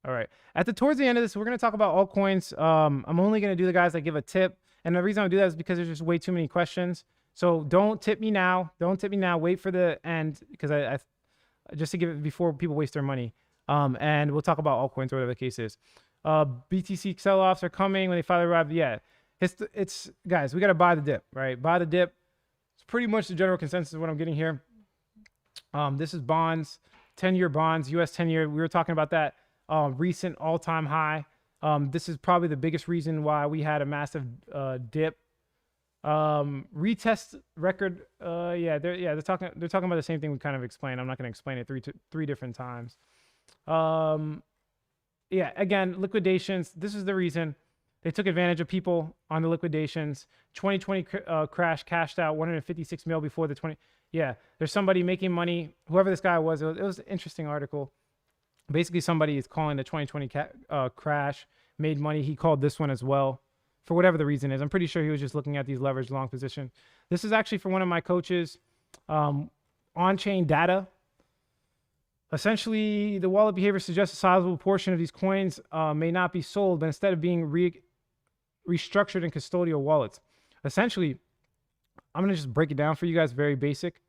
All right. Towards the end of this, we're going to talk about altcoins. I'm only going to do the guys that give a tip. And the reason I do that is because there's just way too many questions. So don't tip me now. Don't tip me now. Wait for the end because I just to give it before people waste their money. And we'll talk about altcoins or whatever the case is. BTC sell-offs are coming when they finally arrive. Yeah. It's guys, we got to buy the dip, right? Buy the dip. It's pretty much the general consensus of what I'm getting here. This is bonds, 10-year bonds, US 10-year. We were talking about that recent all-time high. This is probably the biggest reason why we had a massive dip. Retest record. They're talking about the same thing we kind of explained. I'm not going to explain it three different times. Yeah, again, liquidations. This is the reason they took advantage of people on the liquidations. 2020 crash, cashed out 156 mil before the 20. Yeah, there's somebody making money. Whoever this guy was, it was an interesting article. Basically, somebody is calling the 2020 crash, made money. He called this one as well, for whatever the reason is. I'm pretty sure he was just looking at these leveraged long position. This is actually for one of my coaches, on-chain data. Essentially, the wallet behavior suggests a sizable portion of these coins may not be sold, but instead of being restructured in custodial wallets. Essentially, I'm going to just break it down for you guys, very basic.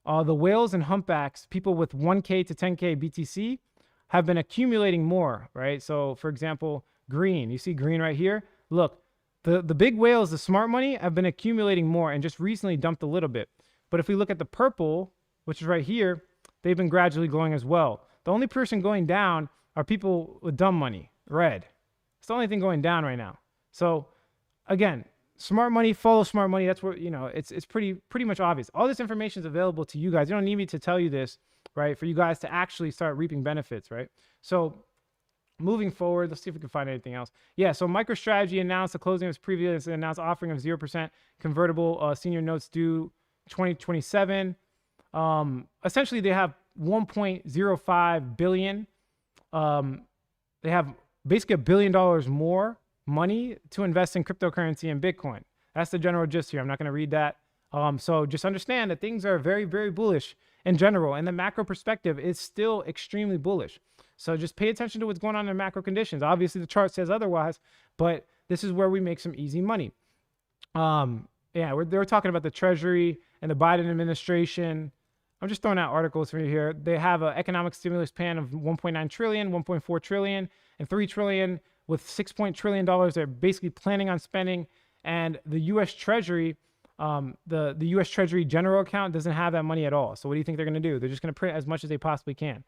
The whales and humpbacks, people with 1K to 10K BTC, have been accumulating more, right? So, for example, green. You see green right here? Look, the big whales, the smart money, have been accumulating more and just recently dumped a little bit. But if we look at the purple, which is right here, they've been gradually going as well. The only person going down are people with dumb money, red. It's the only thing going down right now. So, again, smart money, follow smart money. That's where, you know, it's pretty much obvious. All this information is available to you guys. You don't need me to tell you this, right? For you guys to actually start reaping benefits, right? So moving forward, let's see if we can find anything else. Yeah, so MicroStrategy announced the closing of its previous announced offering of 0% convertible senior notes due 2027. Essentially, they have 1.05 billion. They have basically $1 billion more money to invest in cryptocurrency and Bitcoin. That's the general gist here. I'm not going to read that. So just understand that things are very, very bullish in general, and the macro perspective is still extremely bullish. So just pay attention to what's going on in macro conditions. Obviously, the chart says otherwise, but this is where we make some easy money. Yeah, they were talking about the Treasury and the Biden administration. I'm just throwing out articles for you here. They have an economic stimulus plan of 1.9 trillion, 1.4 trillion, and 3 trillion, with $6 trillion they're basically planning on spending. And the U.S. Treasury, the U.S. Treasury general account doesn't have that money at all. So what do you think they're going to do? They're just going to print as much as they possibly can.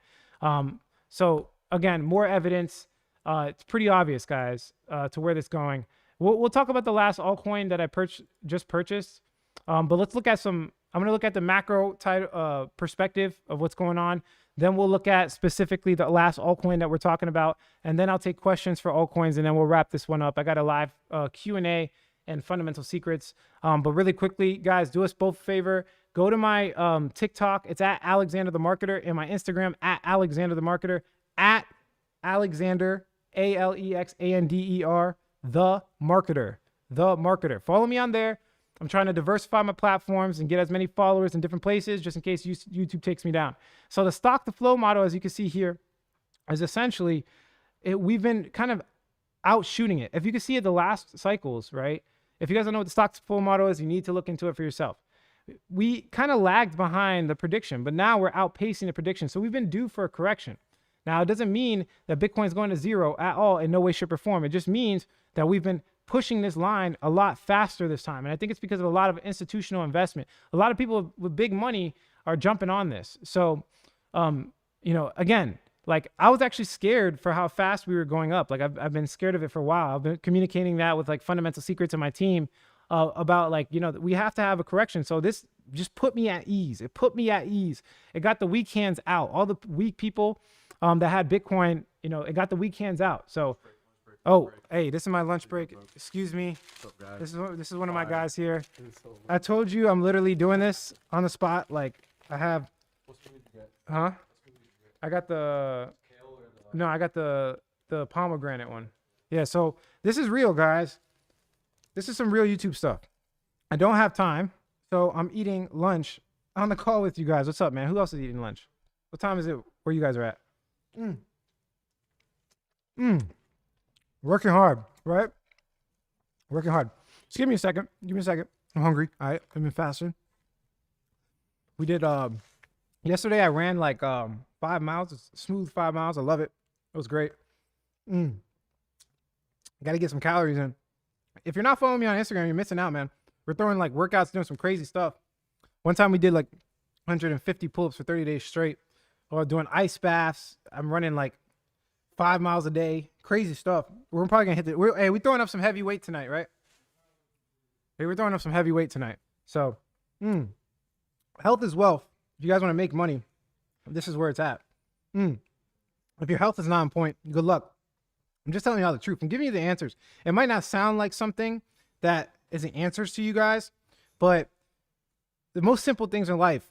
So again, more evidence. It's pretty obvious, guys, to where this is going. We'll talk about the last altcoin that I just purchased. But let's look at some. I'm going to look at the macro perspective of what's going on. Then we'll look at specifically the last altcoin that we're talking about. And then I'll take questions for altcoins, and then we'll wrap this one up. I got a live Q&A and fundamental secrets. But really quickly, guys, do us both a favor. Go to my TikTok. It's at Alexander the Marketer, and my Instagram at Alexander the Marketer, at Alexander, ALEXANDER, the Marketer. Follow me on there. I'm trying to diversify my platforms and get as many followers in different places just in case YouTube takes me down. So the stock to flow model, as you can see here, is essentially, we've been kind of outshooting it. If you can see it, the last cycles, right? If you guys don't know what the stock to flow model is, you need to look into it for yourself. We kind of lagged behind the prediction, but now we're outpacing the prediction. So we've been due for a correction. Now, it doesn't mean that Bitcoin is going to zero at all in no way, shape, or form. It just means that we've been pushing this line a lot faster this time. And I think it's because of a lot of institutional investment. A lot of people with big money are jumping on this. So, you know, again, like I was actually scared for how fast we were going up. Like I've been scared of it for a while. I've been communicating that with like fundamental secrets in my team about like, you know, we have to have a correction. So this just put me at ease. It put me at ease. It got the weak hands out. All the weak people that had Bitcoin, you know, it got the weak hands out. So, oh, hey, this is my lunch break. Excuse me. This is one of my guys here. I told you I'm literally doing this on the spot. Like I have, huh? I got the, no, I got the pomegranate one. Yeah. So this is real, guys. This is some real YouTube stuff. I don't have time, so I'm eating lunch on the call with you guys. What's up, man? Who else is eating lunch? What time is it where you guys are at? Working hard, right? Working hard. Just give me a second. Give me a second. I'm hungry. All right. I've been fasting. We did, yesterday I ran like 5 miles. It's a smooth 5 miles. I love it. It was great. Got to get some calories in. If you're not following me on Instagram, you're missing out, man. We're throwing like workouts, doing some crazy stuff. One time we did like 150 pull-ups for 30 days straight. Or doing ice baths. I'm running like 5 miles a day. Crazy stuff. We're probably gonna hit the. Hey, we're throwing up some heavy weight tonight, right? Hey, we're throwing up some heavy weight tonight. So, health is wealth. If you guys want to make money, this is where it's at. If your health is not on point, good luck. I'm just telling you all the truth. I'm giving you the answers. It might not sound like something that is the answers to you guys, but the most simple things in life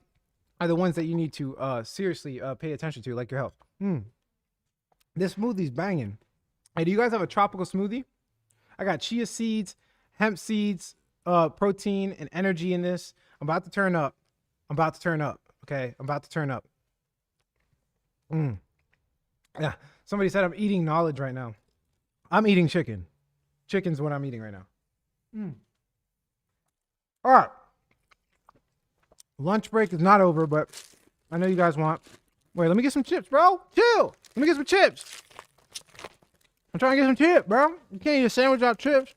are the ones that you need to seriously pay attention to, like your health. This smoothie's banging. Hey, do you guys have a tropical smoothie? I got chia seeds, hemp seeds, protein, and energy in this. I'm about to turn up. I'm about to turn up. Okay, I'm about to turn up. Yeah, somebody said I'm eating knowledge right now. I'm eating chicken. Chicken's what I'm eating right now. All right. Lunch break is not over, but I know you guys want. Wait, let me get some chips, bro. Chill. Let me get some chips. I'm trying to get some chips, bro. You can't eat a sandwich without chips.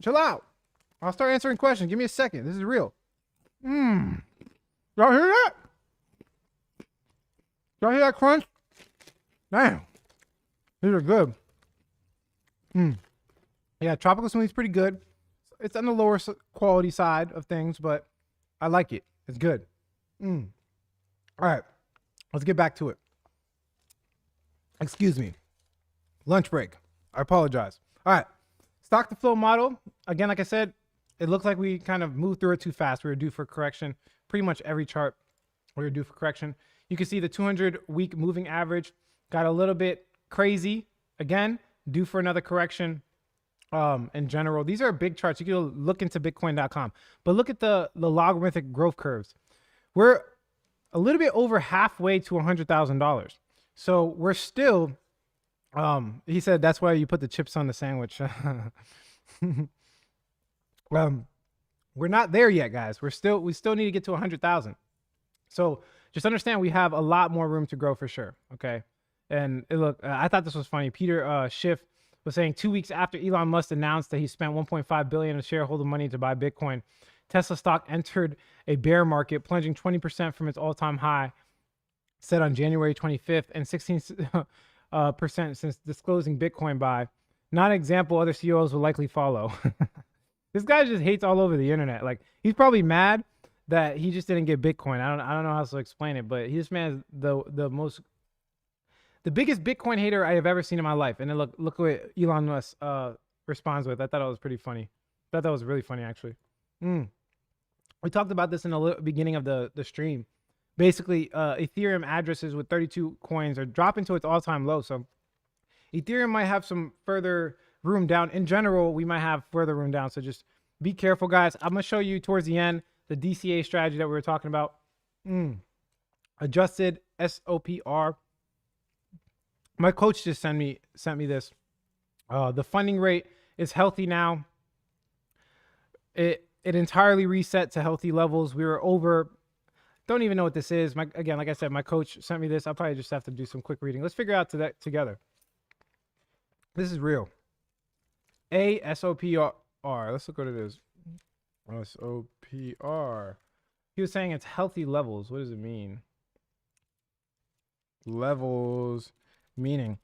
Chill out. I'll start answering questions. Give me a second. This is real. Y'all hear that? Y'all hear that crunch? Damn. These are good. Yeah, tropical smoothie's pretty good. It's on the lower quality side of things, but I like it. It's good. All right. Let's get back to it. Excuse me. Lunch break. I apologize. All right. Stock to flow model. Again, like I said, it looks like we kind of moved through it too fast. We were due for correction. Pretty much every chart we were due for correction. You can see the 200-week moving average got a little bit crazy. Again, due for another correction. In general, these are big charts. You can look into bitcoin.com, but look at the logarithmic growth curves. We're a little bit over halfway to $100,000. So we're still, he said, that's why you put the chips on the sandwich. We're not there yet, guys. We still need to get to 100,000. So just understand we have a lot more room to grow for sure. Okay. And look, I thought this was funny. Peter Schiff was saying 2 weeks after Elon Musk announced that he spent 1.5 billion of shareholder money to buy Bitcoin, Tesla stock entered a bear market, plunging 20% from its all-time high set on January 25th and 16% since disclosing Bitcoin buy. Not an example other CEOs will likely follow. This guy just hates all over the internet. Like, he's probably mad that he just didn't get Bitcoin. I don't know how to explain it, but this man is the biggest Bitcoin hater I have ever seen in my life. And then look what Elon Musk responds with. I thought it was pretty funny. I thought that was really funny, actually. We talked about this in the beginning of the stream. Basically, Ethereum addresses with 32 coins are dropping to its all-time low. So Ethereum might have some further room down. In general, we might have further room down. So just be careful, guys. I'm going to show you towards the end the DCA strategy that we were talking about. Adjusted SOPR. My coach just sent me this. The funding rate is healthy now. It entirely reset to healthy levels. We were over. Don't even know what this is. Again, like I said, my coach sent me this. I'll probably just have to do some quick reading. Let's figure out that together. This is real. SOPR. Let's look what it is. SOPR. He was saying it's healthy levels. What does it mean? Levels meaning.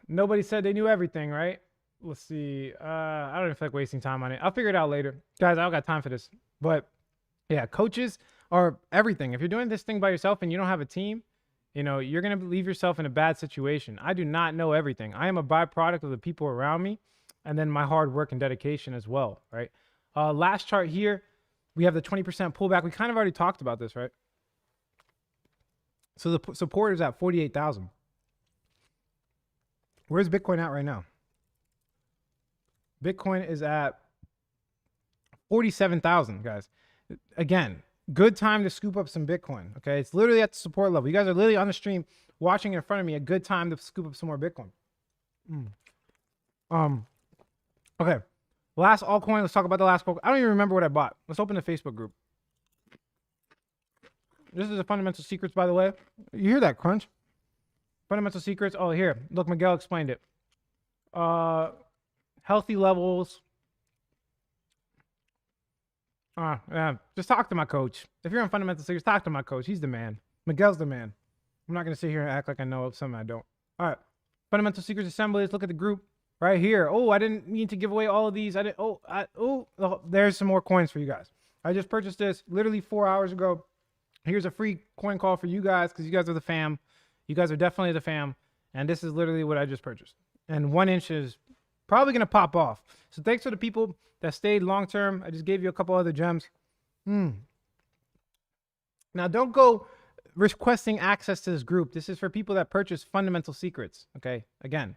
Nobody said they knew everything, right? Let's see. I don't feel like wasting time on it. I'll figure it out later. Guys, I don't got time for this. But yeah, coaches are everything. If you're doing this thing by yourself and you don't have a team, you're going to leave yourself in a bad situation. I do not know everything. I am a byproduct of the people around me and then my hard work and dedication as well, right? Last chart here, we have the 20% pullback. We kind of already talked about this, right? So the support is at 48,000. Where's Bitcoin at right now? Bitcoin is at 47,000, guys. Again, good time to scoop up some Bitcoin. Okay, it's literally at the support level. You guys are literally on the stream watching in front of me. A good time to scoop up some more Bitcoin. Okay, last altcoin. Let's talk about the last. I don't even remember what I bought. Let's open the Facebook group. This is the fundamental secrets, by the way. You hear that crunch? Fundamental secrets. Oh, here. Look, Miguel explained it. Healthy levels. Yeah. Just talk to my coach. If you're on fundamental secrets, talk to my coach. He's the man. Miguel's the man. I'm not going to sit here and act like I know something I don't. All right. Fundamental secrets assemblies. Look at the group right here. Oh, I didn't mean to give away all of these. There's some more coins for you guys. I just purchased this literally 4 hours ago. Here's a free coin call for you guys because you guys are the fam. You guys are definitely the fam. And this is literally what I just purchased. And 1 inch is probably going to pop off. So thanks for the people that stayed long term. I just gave you a couple other gems. Now, don't go requesting access to this group. This is for people that purchase fundamental secrets. Okay. Again,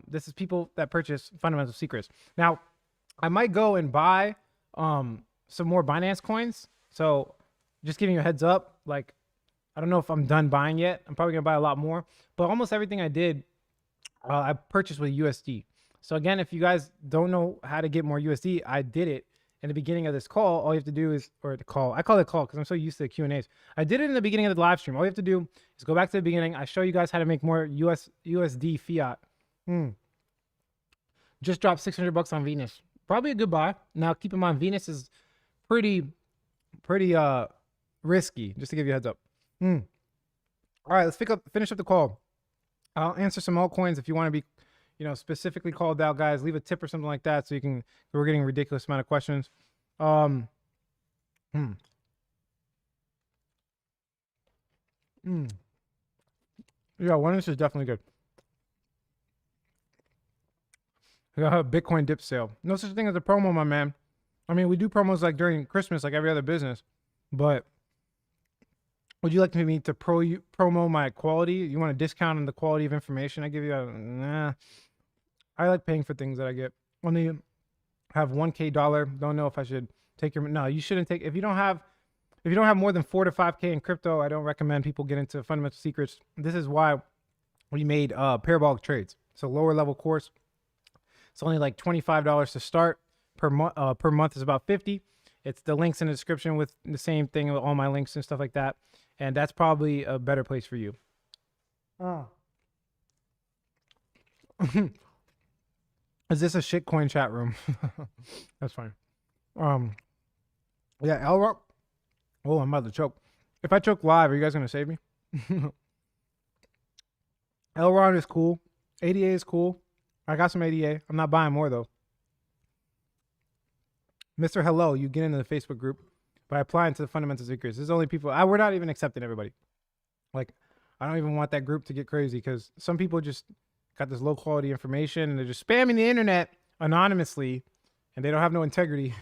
this is people that purchase fundamental secrets. Now, I might go and buy some more Binance coins. So just giving you a heads up, like, I don't know if I'm done buying yet. I'm probably gonna buy a lot more, but almost everything I did, I purchased with USD. So again, if you guys don't know how to get more USD, I did it in the beginning of this call. All you have to do is, or the call, I call it call because I'm so used to the Q&As. I did it in the beginning of the live stream. All you have to do is go back to the beginning. I show you guys how to make more USD fiat. Just dropped 600 bucks on Venus. Probably a good buy. Now keep in mind, Venus is pretty risky, just to give you a heads up. All right, let's finish up the call. I'll answer some altcoins if you want to be, specifically called out, guys. Leave a tip or something like that, so you can. We're getting a ridiculous amount of questions. Yeah, 1 inch is definitely good. I got a Bitcoin dip sale. No such thing as a promo, my man. I mean, we do promos like during Christmas, like every other business, but. Would you like me to promo my quality? You want a discount on the quality of information I give you? Nah. I like paying for things that I get. Only have $1K. Don't know if I should take your. No, you shouldn't take. If you don't have more than 4 to 5K in crypto, I don't recommend people get into fundamental secrets. This is why we made parabolic trades. So lower level course. It's only like $25 to start per month. Per month is about $50. It's the links in the description with the same thing with all my links and stuff like that. And that's probably a better place for you. Oh. Is this a shitcoin chat room? That's fine. Yeah, Elrock. Oh, I'm about to choke. If I choke live, are you guys gonna save me? Elrond is cool. ADA is cool. I got some ADA. I'm not buying more though. Mr. Hello, you get into the Facebook group by applying to the fundamental secrets. There's only people. We're not even accepting everybody. Like, I don't even want that group to get crazy because some people just got this low quality information and they're just spamming the internet anonymously and they don't have no integrity.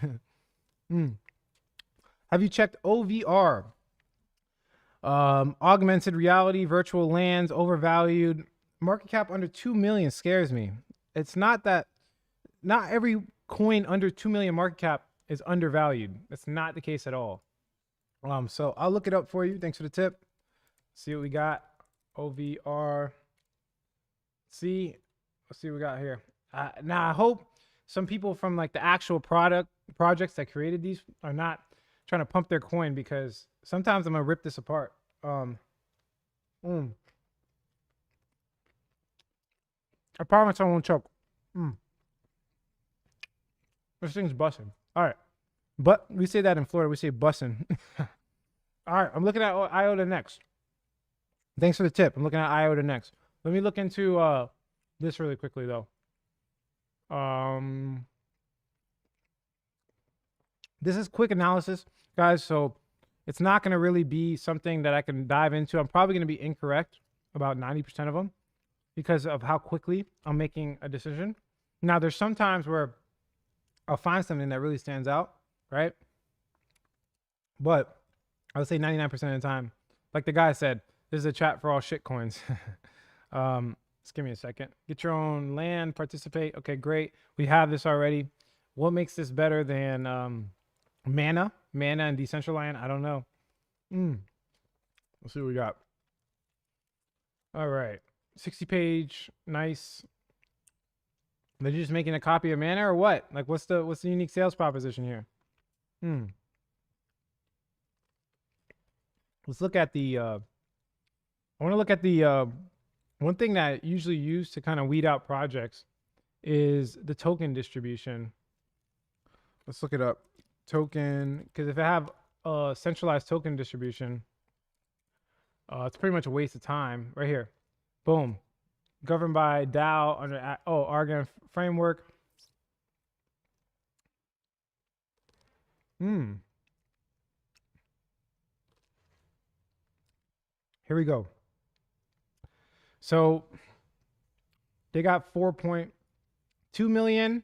Have you checked OVR? Augmented reality, virtual lands, overvalued. Market cap under 2 million scares me. It's not that, not every coin under 2 million market cap is undervalued. That's not the case at all. So I'll look it up for you. Thanks for the tip. See what we got. OVR. Let's see what we got here. Now I hope some people from like the actual projects that created these are not trying to pump their coin, because sometimes I'm gonna rip this apart. I promise I won't choke. This thing's busting. All right, but we say that in Florida, we say bussin'. All right, I'm looking at IOTA next. Thanks for the tip. I'm looking at IOTA next. Let me look into this really quickly though. This is quick analysis, guys, so it's not going to really be something that I can dive into. I'm probably going to be incorrect about 90% of them because of how quickly I'm making a decision. Now, there's some times where I'll find something that really stands out, right? But I would say 99% of the time, like the guy said, this is a chat for all shit coins. Just give me a second. Get your own land, participate. Okay, great. We have this already. What makes this better than Mana and Decentraland? I don't know. Let's see what we got. All right, 60-page, nice. They're just making a copy of Mana or what? Like, what's the unique sales proposition here? Let's look at the. I want to look at the one thing that I usually use to kind of weed out projects is the token distribution. Let's look it up. Token, because if I have a centralized token distribution, it's pretty much a waste of time. Right here, boom, governed by DAO under Argon framework. Here we go. So they got 4.2 million.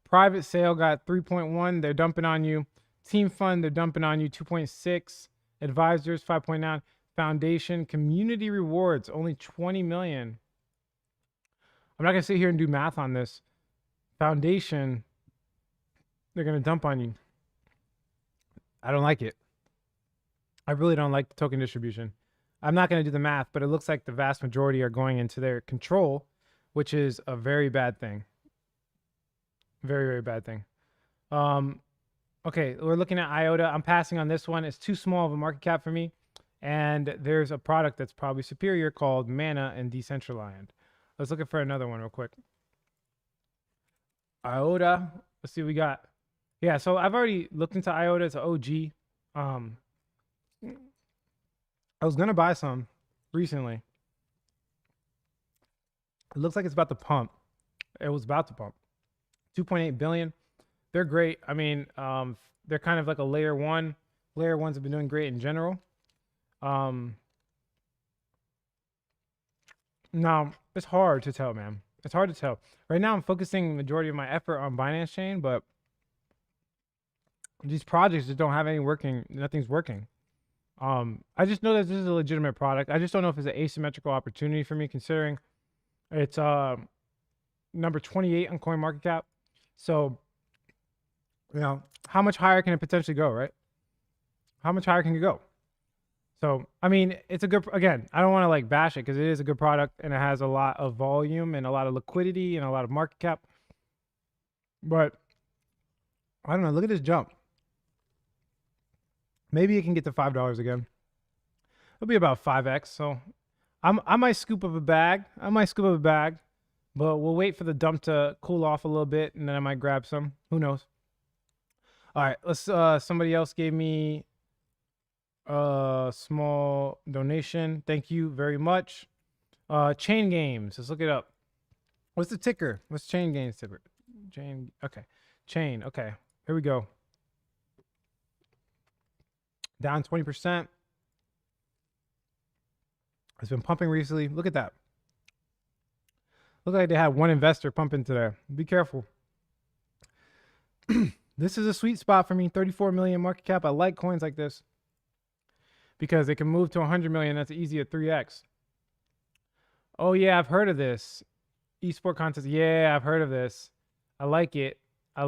Private sale got 3.1. They're dumping on you. Team fund, they're dumping on you 2.6. Advisors 5.9. Foundation community rewards only 20 million. I'm not gonna sit here and do math on this. Foundation, they're gonna dump on you. I don't like it. I really don't like the token distribution. I'm not gonna do the math, but it looks like the vast majority are going into their control, which is a very bad thing. Very, very bad thing. Okay, we're looking at IOTA. I'm passing on this one. It's too small of a market cap for me. And there's a product that's probably superior called Mana and Decentraland. Let's look for another one real quick. IOTA. Let's see what we got. Yeah, so I've already looked into IOTA. It's an OG. I was going to buy some recently. It looks like it's about to pump. It was about to pump. 2.8 billion. They're great. I mean, they're kind of like a layer one. Layer ones have been doing great in general. Now it's hard to tell, man. It's hard to tell. Right now I'm focusing the majority of my effort on Binance Chain, but these projects just don't have any working. Nothing's working. I just know that this is a legitimate product. I just don't know if it's an asymmetrical opportunity for me, considering it's number 28 on CoinMarketCap. So, you know, how much higher can it potentially go, right? How much higher can it go? So, I mean, it's a good, again, I don't want to like bash it because it is a good product and it has a lot of volume and a lot of liquidity and a lot of market cap. But I don't know, look at this jump. Maybe it can get to $5 again. It'll be about 5x. So I might scoop up a bag. But we'll wait for the dump to cool off a little bit, and then I might grab some. Who knows? All right, let's. Somebody else gave me a small donation. Thank you very much. Chain Games. Let's look it up. What's the ticker? What's Chain Games ticker? Chain. Okay. Chain. Okay. Here we go. Down 20%. It's been pumping recently. Look at that. Look like they had one investor pumping today. Be careful. This is a sweet spot for me. 34 million market cap. I like coins like this because they can move to 100 million. That's easy at 3x. Oh yeah, I've heard of this. Esport contest. Yeah, I've heard of this. I like it. I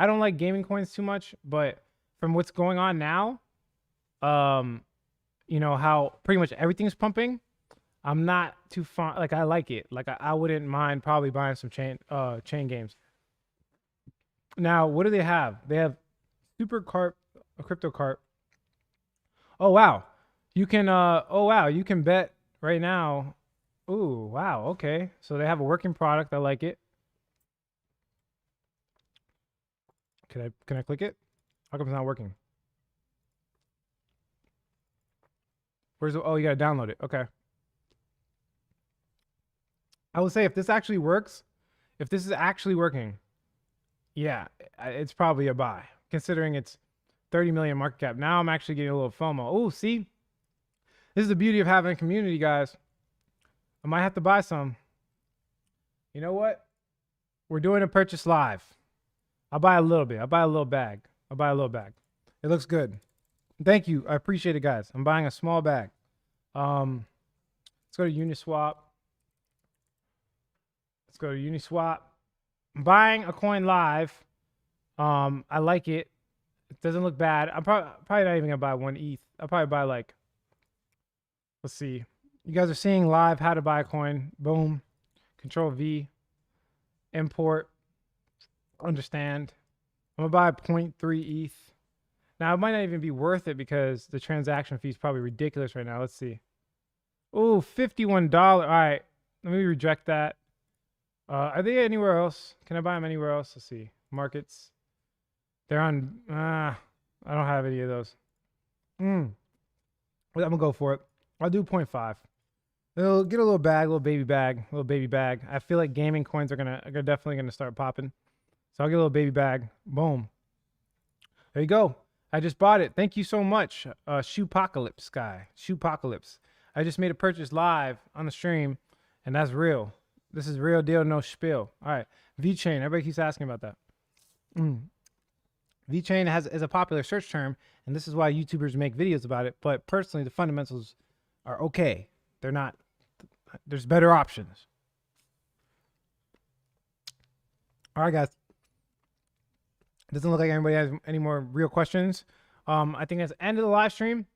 don't like gaming coins too much, but from what's going on now, you know how pretty much everything's pumping. I'm not too fond. Like I like it. Like I wouldn't mind probably buying some chain games. Now, what do they have? They have Super Carp, a crypto carp. Oh wow, you can. Oh wow, you can bet right now. Ooh wow. Okay, so they have a working product. I like it. Can I click it? How come it's not working? Where's the? Oh, you gotta download it. Okay. I would say if this actually works, if this is actually working, yeah, it's probably a buy, considering it's 30 million market cap. Now I'm actually getting a little FOMO. Oh, see? This is the beauty of having a community, guys. I might have to buy some. You know what? We're doing a purchase live. I'll buy a little bit. I'll buy a little bag. It looks good. Thank you. I appreciate it, guys. I'm buying a small bag. Let's go to Uniswap. I'm buying a coin live. I like it. It doesn't look bad. I'm probably not even gonna buy 1 ETH. I'll probably buy like, let's see. You guys are seeing live how to buy a coin. Boom. Control V. Import. Understand. I'm gonna buy 0.3 ETH. Now it might not even be worth it because the transaction fee is probably ridiculous right now. Let's see. Oh, $51. All right. Let me reject that. Are they anywhere else? Can I buy them anywhere else? Let's see. Markets. They're on. I don't have any of those. I'm gonna go for it. I'll do 0.5. It'll get a little baby bag. I feel like gaming coins are definitely gonna start popping. So I'll get a little baby bag. Boom. There you go. I just bought it. Thank you so much, Shoepocalypse guy. Shoepocalypse. I just made a purchase live on the stream, and that's real. This is real deal, no spiel. All right, VeChain. Everybody keeps asking about that. VeChain is a popular search term, and this is why YouTubers make videos about it. But personally, the fundamentals are okay. They're not. There's better options. All right, guys. Doesn't look like anybody has any more real questions. I think that's the end of the live stream.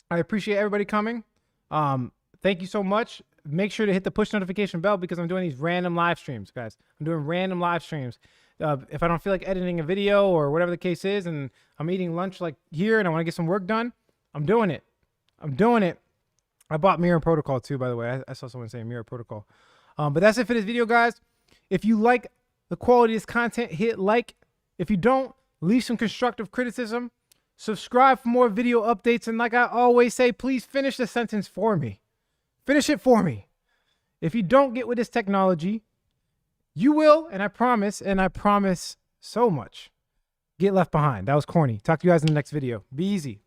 I appreciate everybody coming. Thank you so much. Make sure to hit the push notification bell because I'm doing these random live streams, guys. I'm doing random live streams. If I don't feel like editing a video or whatever the case is, and I'm eating lunch like here and I want to get some work done, I'm doing it. I bought Mirror Protocol too, by the way. I saw someone saying Mirror Protocol. But that's it for this video, guys. If you like the quality of this content, hit like. If you don't, leave some constructive criticism. Subscribe for more video updates. And like I always say, please finish the sentence for me. Finish it for me. If you don't get with this technology, you will, and I promise so much, get left behind. That was corny. Talk to you guys in the next video. Be easy.